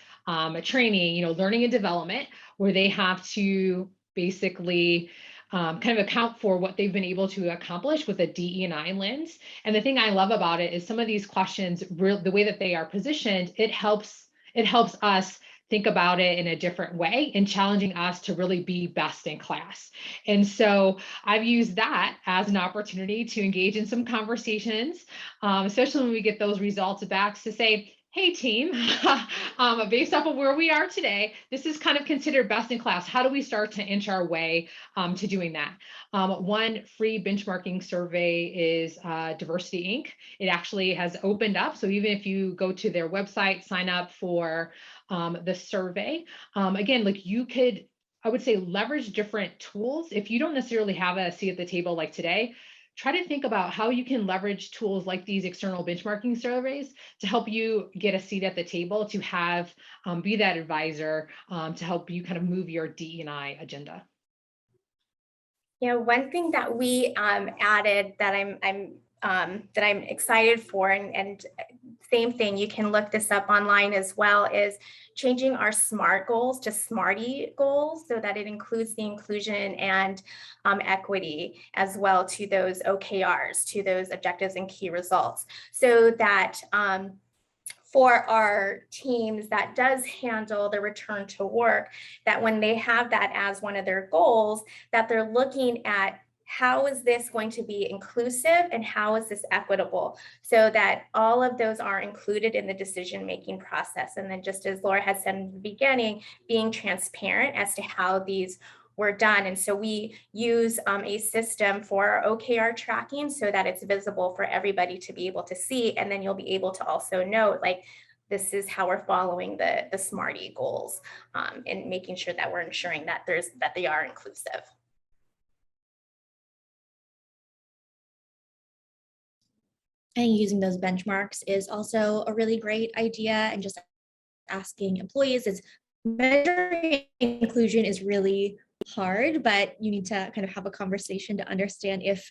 training, learning and development, where they have to basically kind of account for what they've been able to accomplish with a DE&I lens. And the thing I love about it is some of these questions, the way that they are positioned, it helps us think about it in a different way and challenging us to really be best in class. And so I've used that as an opportunity to engage in some conversations, especially when we get those results back, to say, hey team, based off of where we are today, this is kind of considered best in class. How do we start to inch our way to doing that? One free benchmarking survey is Diversity Inc. It actually has opened up. So even if you go to their website, sign up for the survey, again, like you could, I would say, leverage different tools. If you don't necessarily have a seat at the table like today, try to think about how you can leverage tools like these external benchmarking surveys to help you get a seat at the table, to have be that advisor to help you kind of move your DE&I agenda. One thing that we added that I'm excited for, and same thing, you can look this up online as well, is changing our SMART goals to SMARTY goals, so that it includes the inclusion and equity as well to those OKRs, to those objectives and key results, so that for our teams that does handle the return to work, that when they have that as one of their goals, that they're looking at how is this going to be inclusive and how is this equitable, so that all of those are included in the decision-making process. And then, just as Laura had said in the beginning, being transparent as to how these were done. And so we use a system for our OKR tracking so that it's visible for everybody to be able to see. And then you'll be able to also note, like, this is how we're following the SMARTY goals, and making sure that we're ensuring that they are inclusive. I think using those benchmarks is also a really great idea, and just asking employees, is measuring inclusion is really hard, but you need to kind of have a conversation to understand if,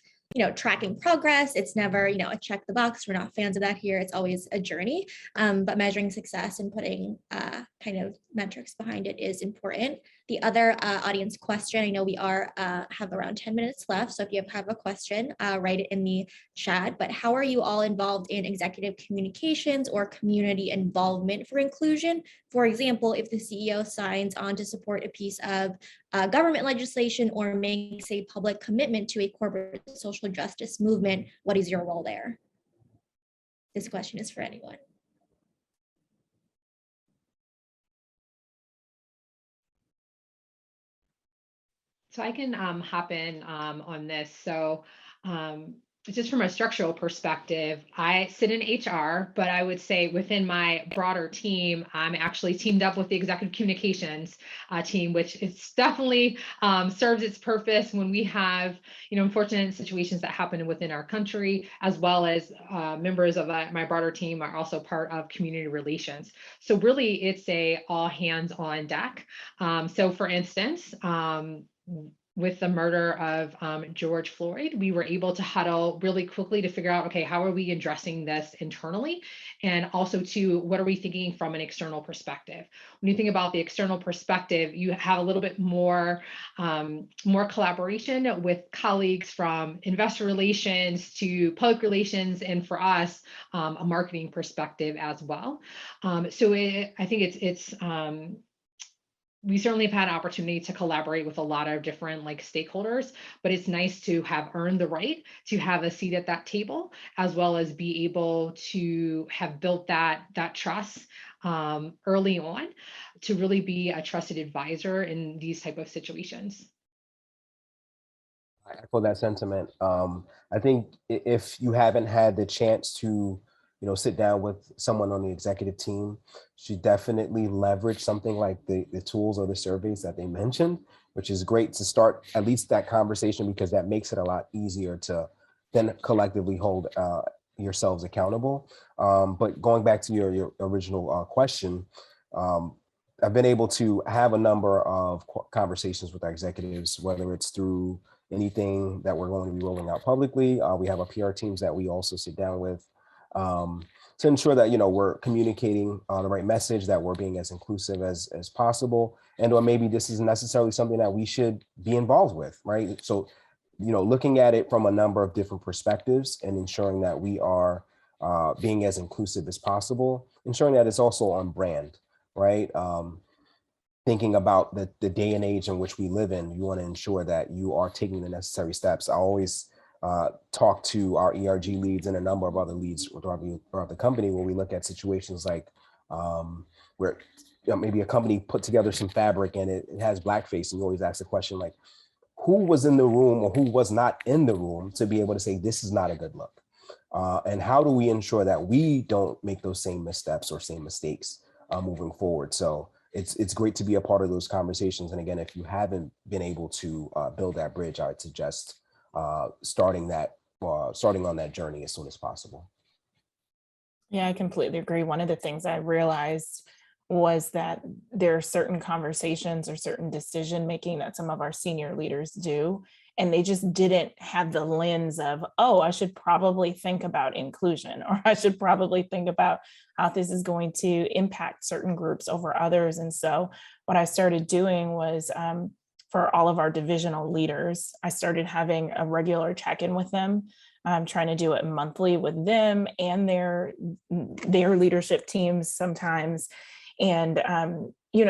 tracking progress, it's never, a check the box. We're not fans of that here. It's always a journey, but measuring success and putting kind of metrics behind it is important. The other audience question, I know we have around 10 minutes left, so if you have a question, write it in the chat, but how are you all involved in executive communications or community involvement for inclusion? For example, if the CEO signs on to support a piece of government legislation or makes a public commitment to a corporate social justice movement, what is your role there? This question is for anyone. So I can hop in on this. So just from a structural perspective, I sit in HR, but I would say within my broader team, I'm actually teamed up with the executive communications team, which is definitely serves its purpose when we have, unfortunate situations that happen within our country, as well as members of my broader team are also part of community relations. So really it's a all hands on deck. So for instance, with the murder of George Floyd, we were able to huddle really quickly to figure out, okay, how are we addressing this internally? And also what are we thinking from an external perspective? When you think about the external perspective, you have a little bit more collaboration with colleagues from investor relations to public relations, and for us, a marketing perspective as well. So I think we certainly have had an opportunity to collaborate with a lot of different stakeholders, but it's nice to have earned the right to have a seat at that table, as well as be able to have built that trust early on to really be a trusted advisor in these type of situations. I echo that sentiment. I think if you haven't had the chance to sit down with someone on the executive team, should definitely leverage something like the tools or the surveys that they mentioned, which is great to start at least that conversation, because that makes it a lot easier to then collectively hold yourselves accountable. But going back to your original question, I've been able to have a number of conversations with our executives, whether it's through anything that we're going to be rolling out publicly. We have our PR teams that we also sit down with to ensure that, we're communicating the right message, that we're being as inclusive as possible, and or maybe this isn't necessarily something that we should be involved with, right? So, looking at it from a number of different perspectives and ensuring that we are being as inclusive as possible, ensuring that it's also on brand, right? Thinking about the day and age in which we live in, you want to ensure that you are taking the necessary steps. I always talk to our ERG leads and a number of other leads throughout the company when we look at situations like where maybe a company put together some fabric and it has blackface, and you always ask the question like, who was in the room or who was not in the room to be able to say this is not a good look, and how do we ensure that we don't make those same missteps or same mistakes moving forward? So it's great to be a part of those conversations. And again, if you haven't been able to build that bridge, I would suggest starting on that journey as soon as possible. Yeah, I completely agree. One of the things I realized was that there are certain conversations or certain decision making that some of our senior leaders do, and they just didn't have the lens of, oh, I should probably think about inclusion, or I should probably think about how this is going to impact certain groups over others. And so what I started doing was for all of our divisional leaders, I started having a regular check-in with them. I'm trying to do it monthly with them and their leadership teams sometimes. And,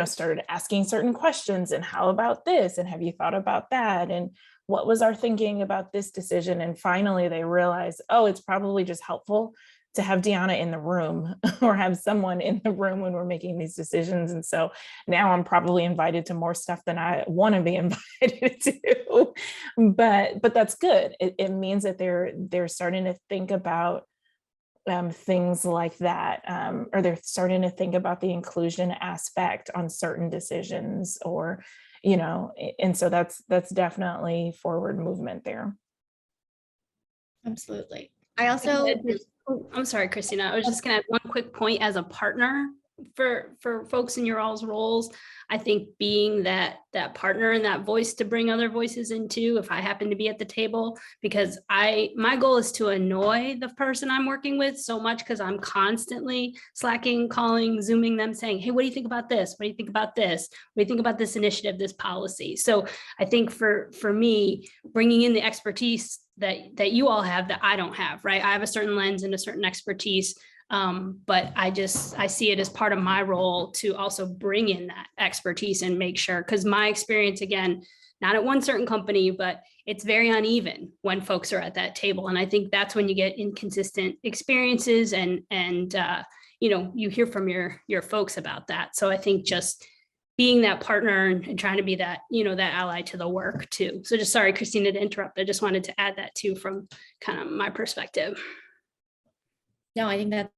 started asking certain questions, and how about this? And have you thought about that? And what was our thinking about this decision? And finally they realized, oh, it's probably just helpful to have Dionna in the room or have someone in the room when we're making these decisions. And so now I'm probably invited to more stuff than I want to be invited to, but that's good. It means that they're starting to think about things like that, or they're starting to think about the inclusion aspect on certain decisions, or, and so that's definitely forward movement there. Absolutely. I also, I'm sorry, Christina. I was just going to add one quick point as a partner for folks in your all's roles. I think being that partner and that voice to bring other voices into, if I happen to be at the table, because my goal is to annoy the person I'm working with so much, because I'm constantly slacking, calling, Zooming them, saying, hey, what do you think about this? What do you think about this? What do you think about this initiative, this policy? So I think for me, bringing in the expertise that you all have that I don't have, right? I have a certain lens and a certain expertise. But I see it as part of my role to also bring in that expertise and make sure, because my experience, again, not at one certain company, but it's very uneven when folks are at that table. And I think that's when you get inconsistent experiences and you hear from your folks about that. So I think just being that partner and trying to be that, that ally to the work too. So just sorry, Christina, to interrupt. I just wanted to add that too, from kind of my perspective. No, I think that's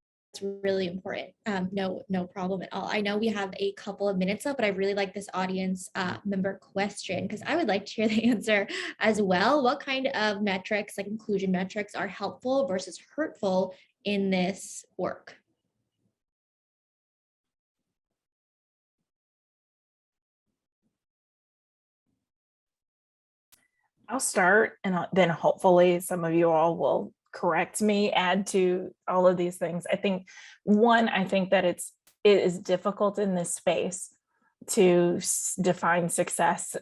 really important. No problem at all. I know we have a couple of minutes up, but I really like this audience member question, because I would like to hear the answer as well. What kind of metrics, like inclusion metrics, are helpful versus hurtful in this work? I'll start, and then hopefully some of you all will correct me, add to all of these things. I think that it is difficult in this space to define success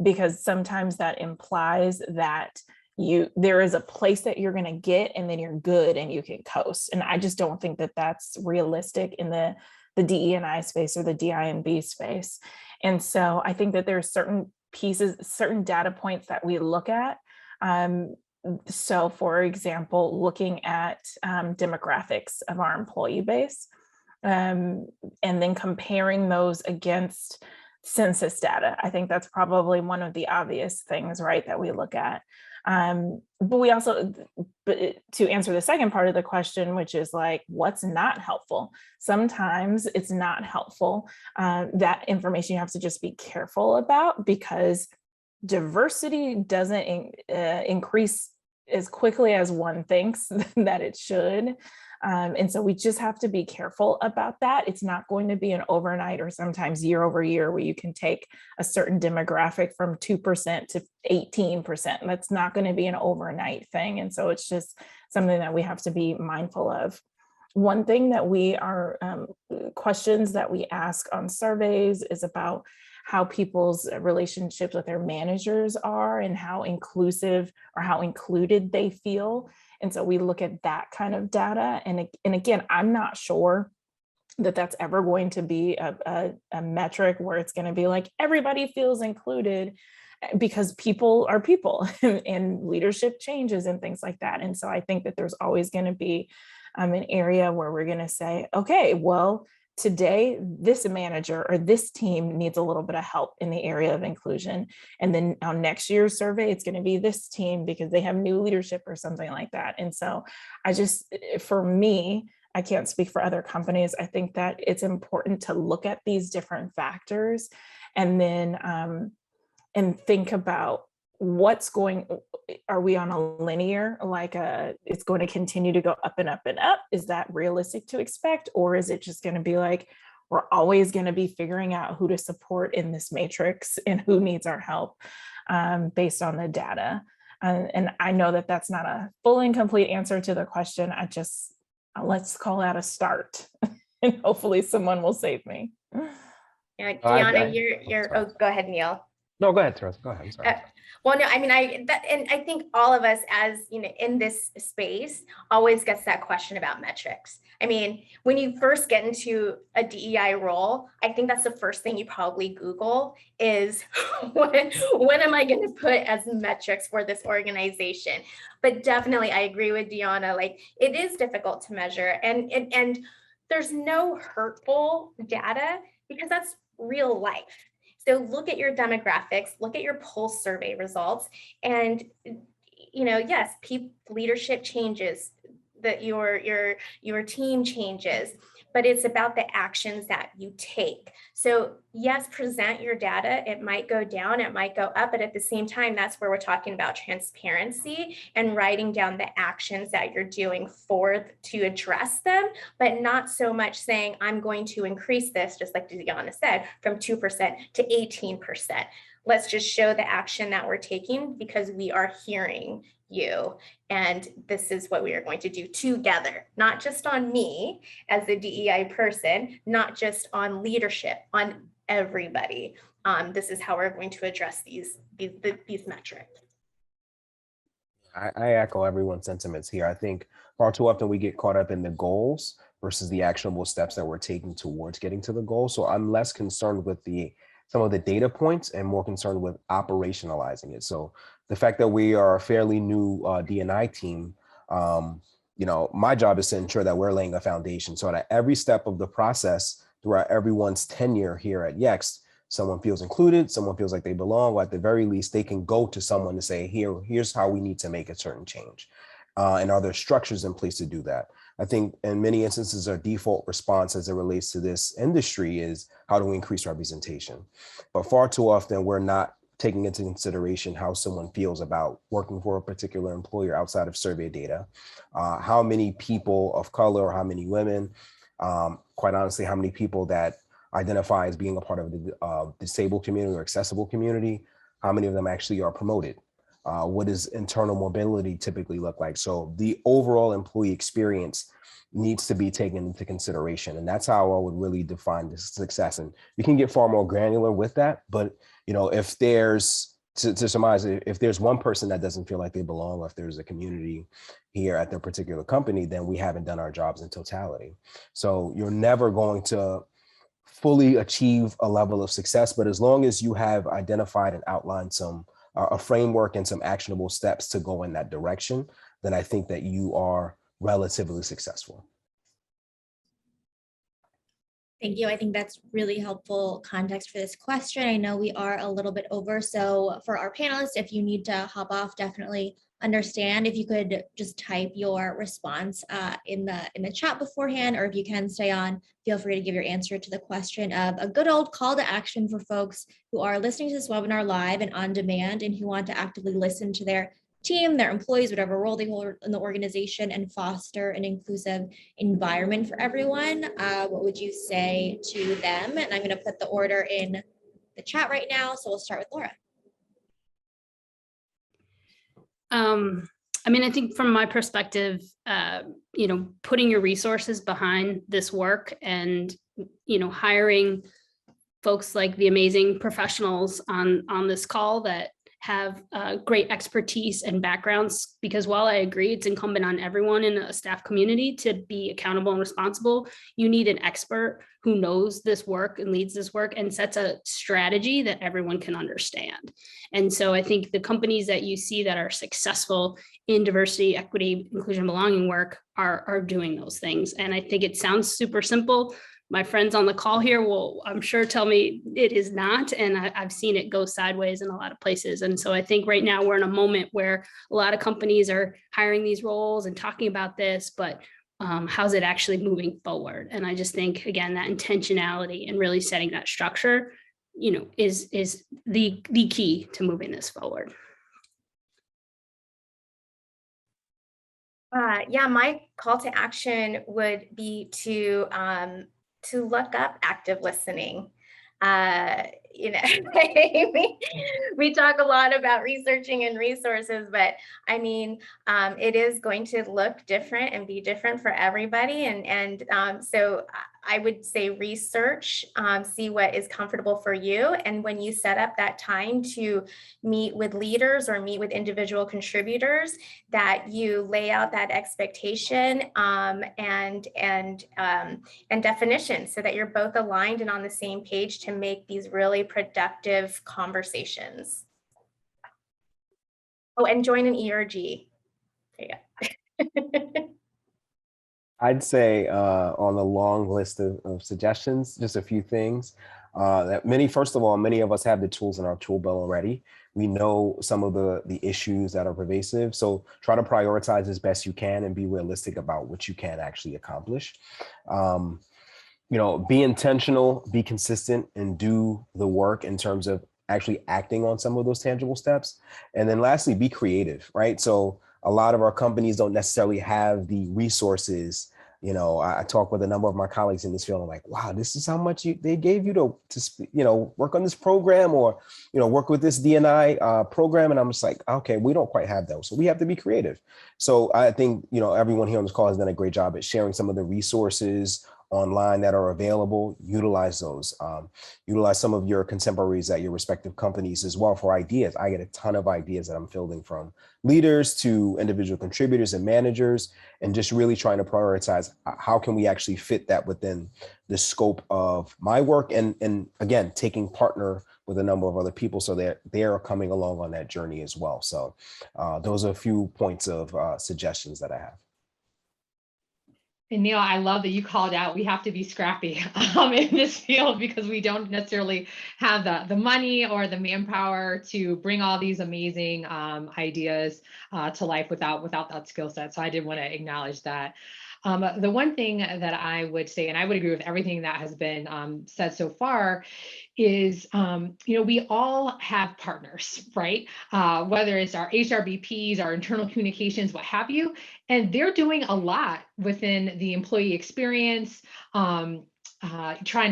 because sometimes that implies that there is a place that you're going to get and then you're good and you can coast. And I just don't think that that's realistic in the DE&I space or the DI&B space. And so I think that there's certain pieces, certain data points that we look at. So for example, looking at demographics of our employee base, and then comparing those against census data. I think that's probably one of the obvious things, right, that we look at. But we also, to answer the second part of the question, which is like, what's not helpful? Sometimes it's not helpful. That information you have to just be careful about, because diversity doesn't increase as quickly as one thinks that it should. And so we just have to be careful about that. It's not going to be an overnight or sometimes year over year where you can take a certain demographic from 2% to 18%. That's not going to be an overnight thing. And so it's just something that we have to be mindful of. One thing that we are, questions that we ask on surveys is about how people's relationships with their managers are and how inclusive or how included they feel. And so we look at that kind of data. And again, I'm not sure that that's ever going to be a metric where it's going to be like everybody feels included, because people are people and leadership changes and things like that. And so I think that there's always going to be an area where we're going to say, okay, well, today this manager or this team needs a little bit of help in the area of inclusion. And then on next year's survey, it's going to be this team because they have new leadership or something like that. And so for me, I can't speak for other companies. I think that it's important to look at these different factors and then and think about are we on a linear, it's going to continue to go up and up and up? Is that realistic to expect? Or is it just going to be like, we're always going to be figuring out who to support in this matrix and who needs our help based on the data? And I know that that's not a full and complete answer to the question. Let's call that a start and hopefully someone will save me. Yeah, Dionna, go ahead, Neal. No, go ahead, Theressa. Go ahead. I'm sorry. Well, no, I mean, I think all of us, as in this space, always gets that question about metrics. I mean, when you first get into a DEI role, I think that's the first thing you probably Google is what am I going to put as metrics for this organization? But definitely, I agree with Dionna. Like, it is difficult to measure, and there's no hurtful data because that's real life. So look at your demographics, look at your pulse survey results, and yes, leadership changes, that your team changes, but it's about the actions that you take. So yes, present your data. It might go down, it might go up, but at the same time, that's where we're talking about transparency and writing down the actions that you're doing to address them, but not so much saying, I'm going to increase this, just like Dionna said, from 2% to 18%. Let's just show the action that we're taking because we are hearing you. And this is what we are going to do together, not just on me as a DEI person, not just on leadership, on everybody. This is how we're going to address these metrics. I echo everyone's sentiments here. I think far too often we get caught up in the goals versus the actionable steps that we're taking towards getting to the goal. So I'm less concerned with some of the data points and more concerned with operationalizing it. So the fact that we are a fairly new D&I team, my job is to ensure that we're laying a foundation so that every step of the process throughout everyone's tenure here at Yext, someone feels included, someone feels like they belong, or at the very least, they can go to someone to say, here's how we need to make a certain change. And are there structures in place to do that? I think in many instances, our default response as it relates to this industry is how do we increase representation? But far too often, we're not taking into consideration how someone feels about working for a particular employer outside of survey data. How many people of color, or how many women, quite honestly, how many people that identify as being a part of the disabled community or accessible community, how many of them actually are promoted? What does internal mobility typically look like? So the overall employee experience needs to be taken into consideration. And that's how I would really define this success. And we can get far more granular with that. But, if there's, to surmise, if there's one person that doesn't feel like they belong, or if there's a community here at their particular company, then we haven't done our jobs in totality. So you're never going to fully achieve a level of success. But as long as you have identified and outlined a framework and some actionable steps to go in that direction, then I think that you are relatively successful. Thank you. I think that's really helpful context for this question. I know we are a little bit over, so for our panelists, if you need to hop off, definitely understand. If you could just type your response in the chat beforehand, or if you can stay on, feel free to give your answer to the question of a good old call to action for folks who are listening to this webinar live and on demand and who want to actively listen to their team, their employees, whatever role they hold in the organization, and foster an inclusive environment for everyone. What would you say to them? And I'm going to put the order in the chat right now. So we'll start with Laura. I mean, I think from my perspective, putting your resources behind this work and, hiring folks like the amazing professionals on this call that have great expertise and backgrounds, because while I agree it's incumbent on everyone in a staff community to be accountable and responsible, you need an expert who knows this work and leads this work and sets a strategy that everyone can understand. And so I think the companies that you see that are successful in diversity, equity, inclusion, belonging work are doing those things. And I think it sounds super simple. My friends on the call here will, I'm sure, tell me it is not. And I've seen it go sideways in a lot of places. And so I think right now we're in a moment where a lot of companies are hiring these roles and talking about this, but how's it actually moving forward? And I just think, again, that intentionality and really setting that structure, is the key to moving this forward. Yeah, my call to action would be to look up active listening. We talk a lot about researching and resources, but I mean, it is going to look different and be different for everybody. And so I would say research, see what is comfortable for you. And when you set up that time to meet with leaders or meet with individual contributors, that you lay out that expectation and definition so that you're both aligned and on the same page to make these really productive conversations. Oh, and join an ERG. There you go. I'd say on the long list of suggestions, just a few things. First of all, many of us have the tools in our tool belt already. We know some of the issues that are pervasive. So try to prioritize as best you can and be realistic about what you can actually accomplish. Be intentional, be consistent, and do the work in terms of actually acting on some of those tangible steps. And then lastly, be creative, right? So a lot of our companies don't necessarily have the resources. I talk with a number of my colleagues in this field. I'm like, wow, this is how much they gave you to work on this program or, work with this D&I program. And I'm just like, okay, we don't quite have those. So we have to be creative. So I think, everyone here on this call has done a great job at sharing some of the resources online that are available. Utilize those. Utilize some of your contemporaries at your respective companies as well for ideas. I get a ton of ideas that I'm fielding from leaders to individual contributors and managers, and just really trying to prioritize how can we actually fit that within the scope of my work, and again, taking partner with a number of other people so that they are coming along on that journey as well. So those are a few points of suggestions that I have. And Neal, I love that you called out, we have to be scrappy in this field because we don't necessarily have the money or the manpower to bring all these amazing ideas to life without that skill set. So I did want to acknowledge that. The one thing that I would say, and I would agree with everything that has been said so far, is, we all have partners, right? Whether it's our HRBPs, our internal communications, what have you, and they're doing a lot within the employee experience, trying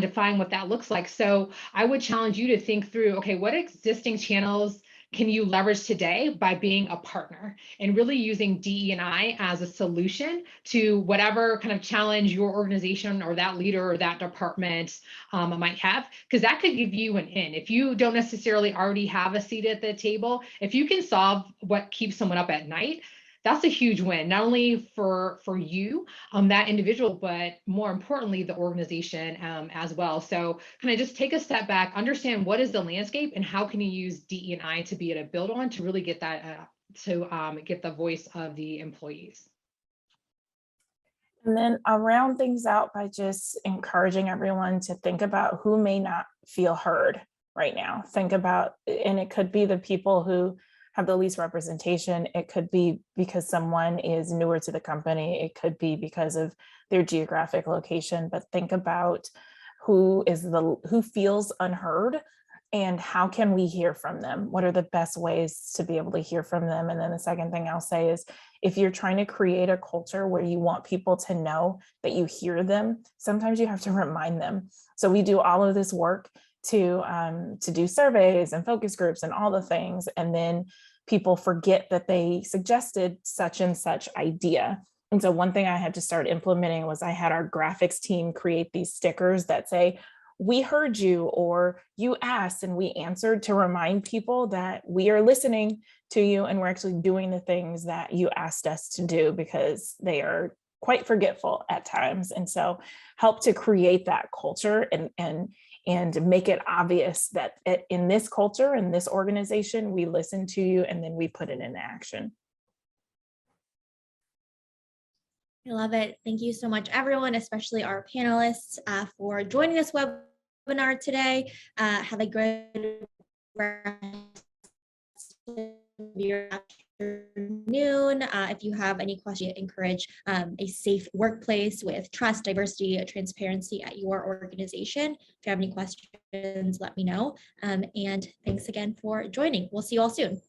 to find what that looks like. So I would challenge you to think through, okay, what existing channels can you leverage today by being a partner and really using DE&I as a solution to whatever kind of challenge your organization or that leader or that department might have, because that could give you an in. If you don't necessarily already have a seat at the table, if you can solve what keeps someone up at night, that's a huge win, not only for you, that individual, but more importantly, the organization as well. So kind of just take a step back, understand what is the landscape and how can you use DE&I to be able to build on to really get that, get the voice of the employees. And then I'll round things out by just encouraging everyone to think about who may not feel heard right now. Think about, and it could be the people who have the least representation. It could be because someone is newer to the company. It could be because of their geographic location, but think about who feels unheard and how can we hear from them? What are the best ways to be able to hear from them? And then the second thing I'll say is, if you're trying to create a culture where you want people to know that you hear them, sometimes you have to remind them. So we do all of this work to do surveys and focus groups and all the things, and then people forget that they suggested such and such idea. And so one thing I had to start implementing was I had our graphics team create these stickers that say, "We heard you," or "You asked and we answered," to remind people that we are listening to you and we're actually doing the things that you asked us to do, because they are quite forgetful at times. And so help to create that culture and make it obvious that in this culture, in this organization, we listen to you and then we put it into action. I love it. Thank you so much, everyone, especially our panelists, for joining this webinar today. Have a good rest of your afternoon. If you have any questions, encourage a safe workplace with trust, diversity, transparency at your organization. If you have any questions, let me know. And thanks again for joining. We'll see you all soon.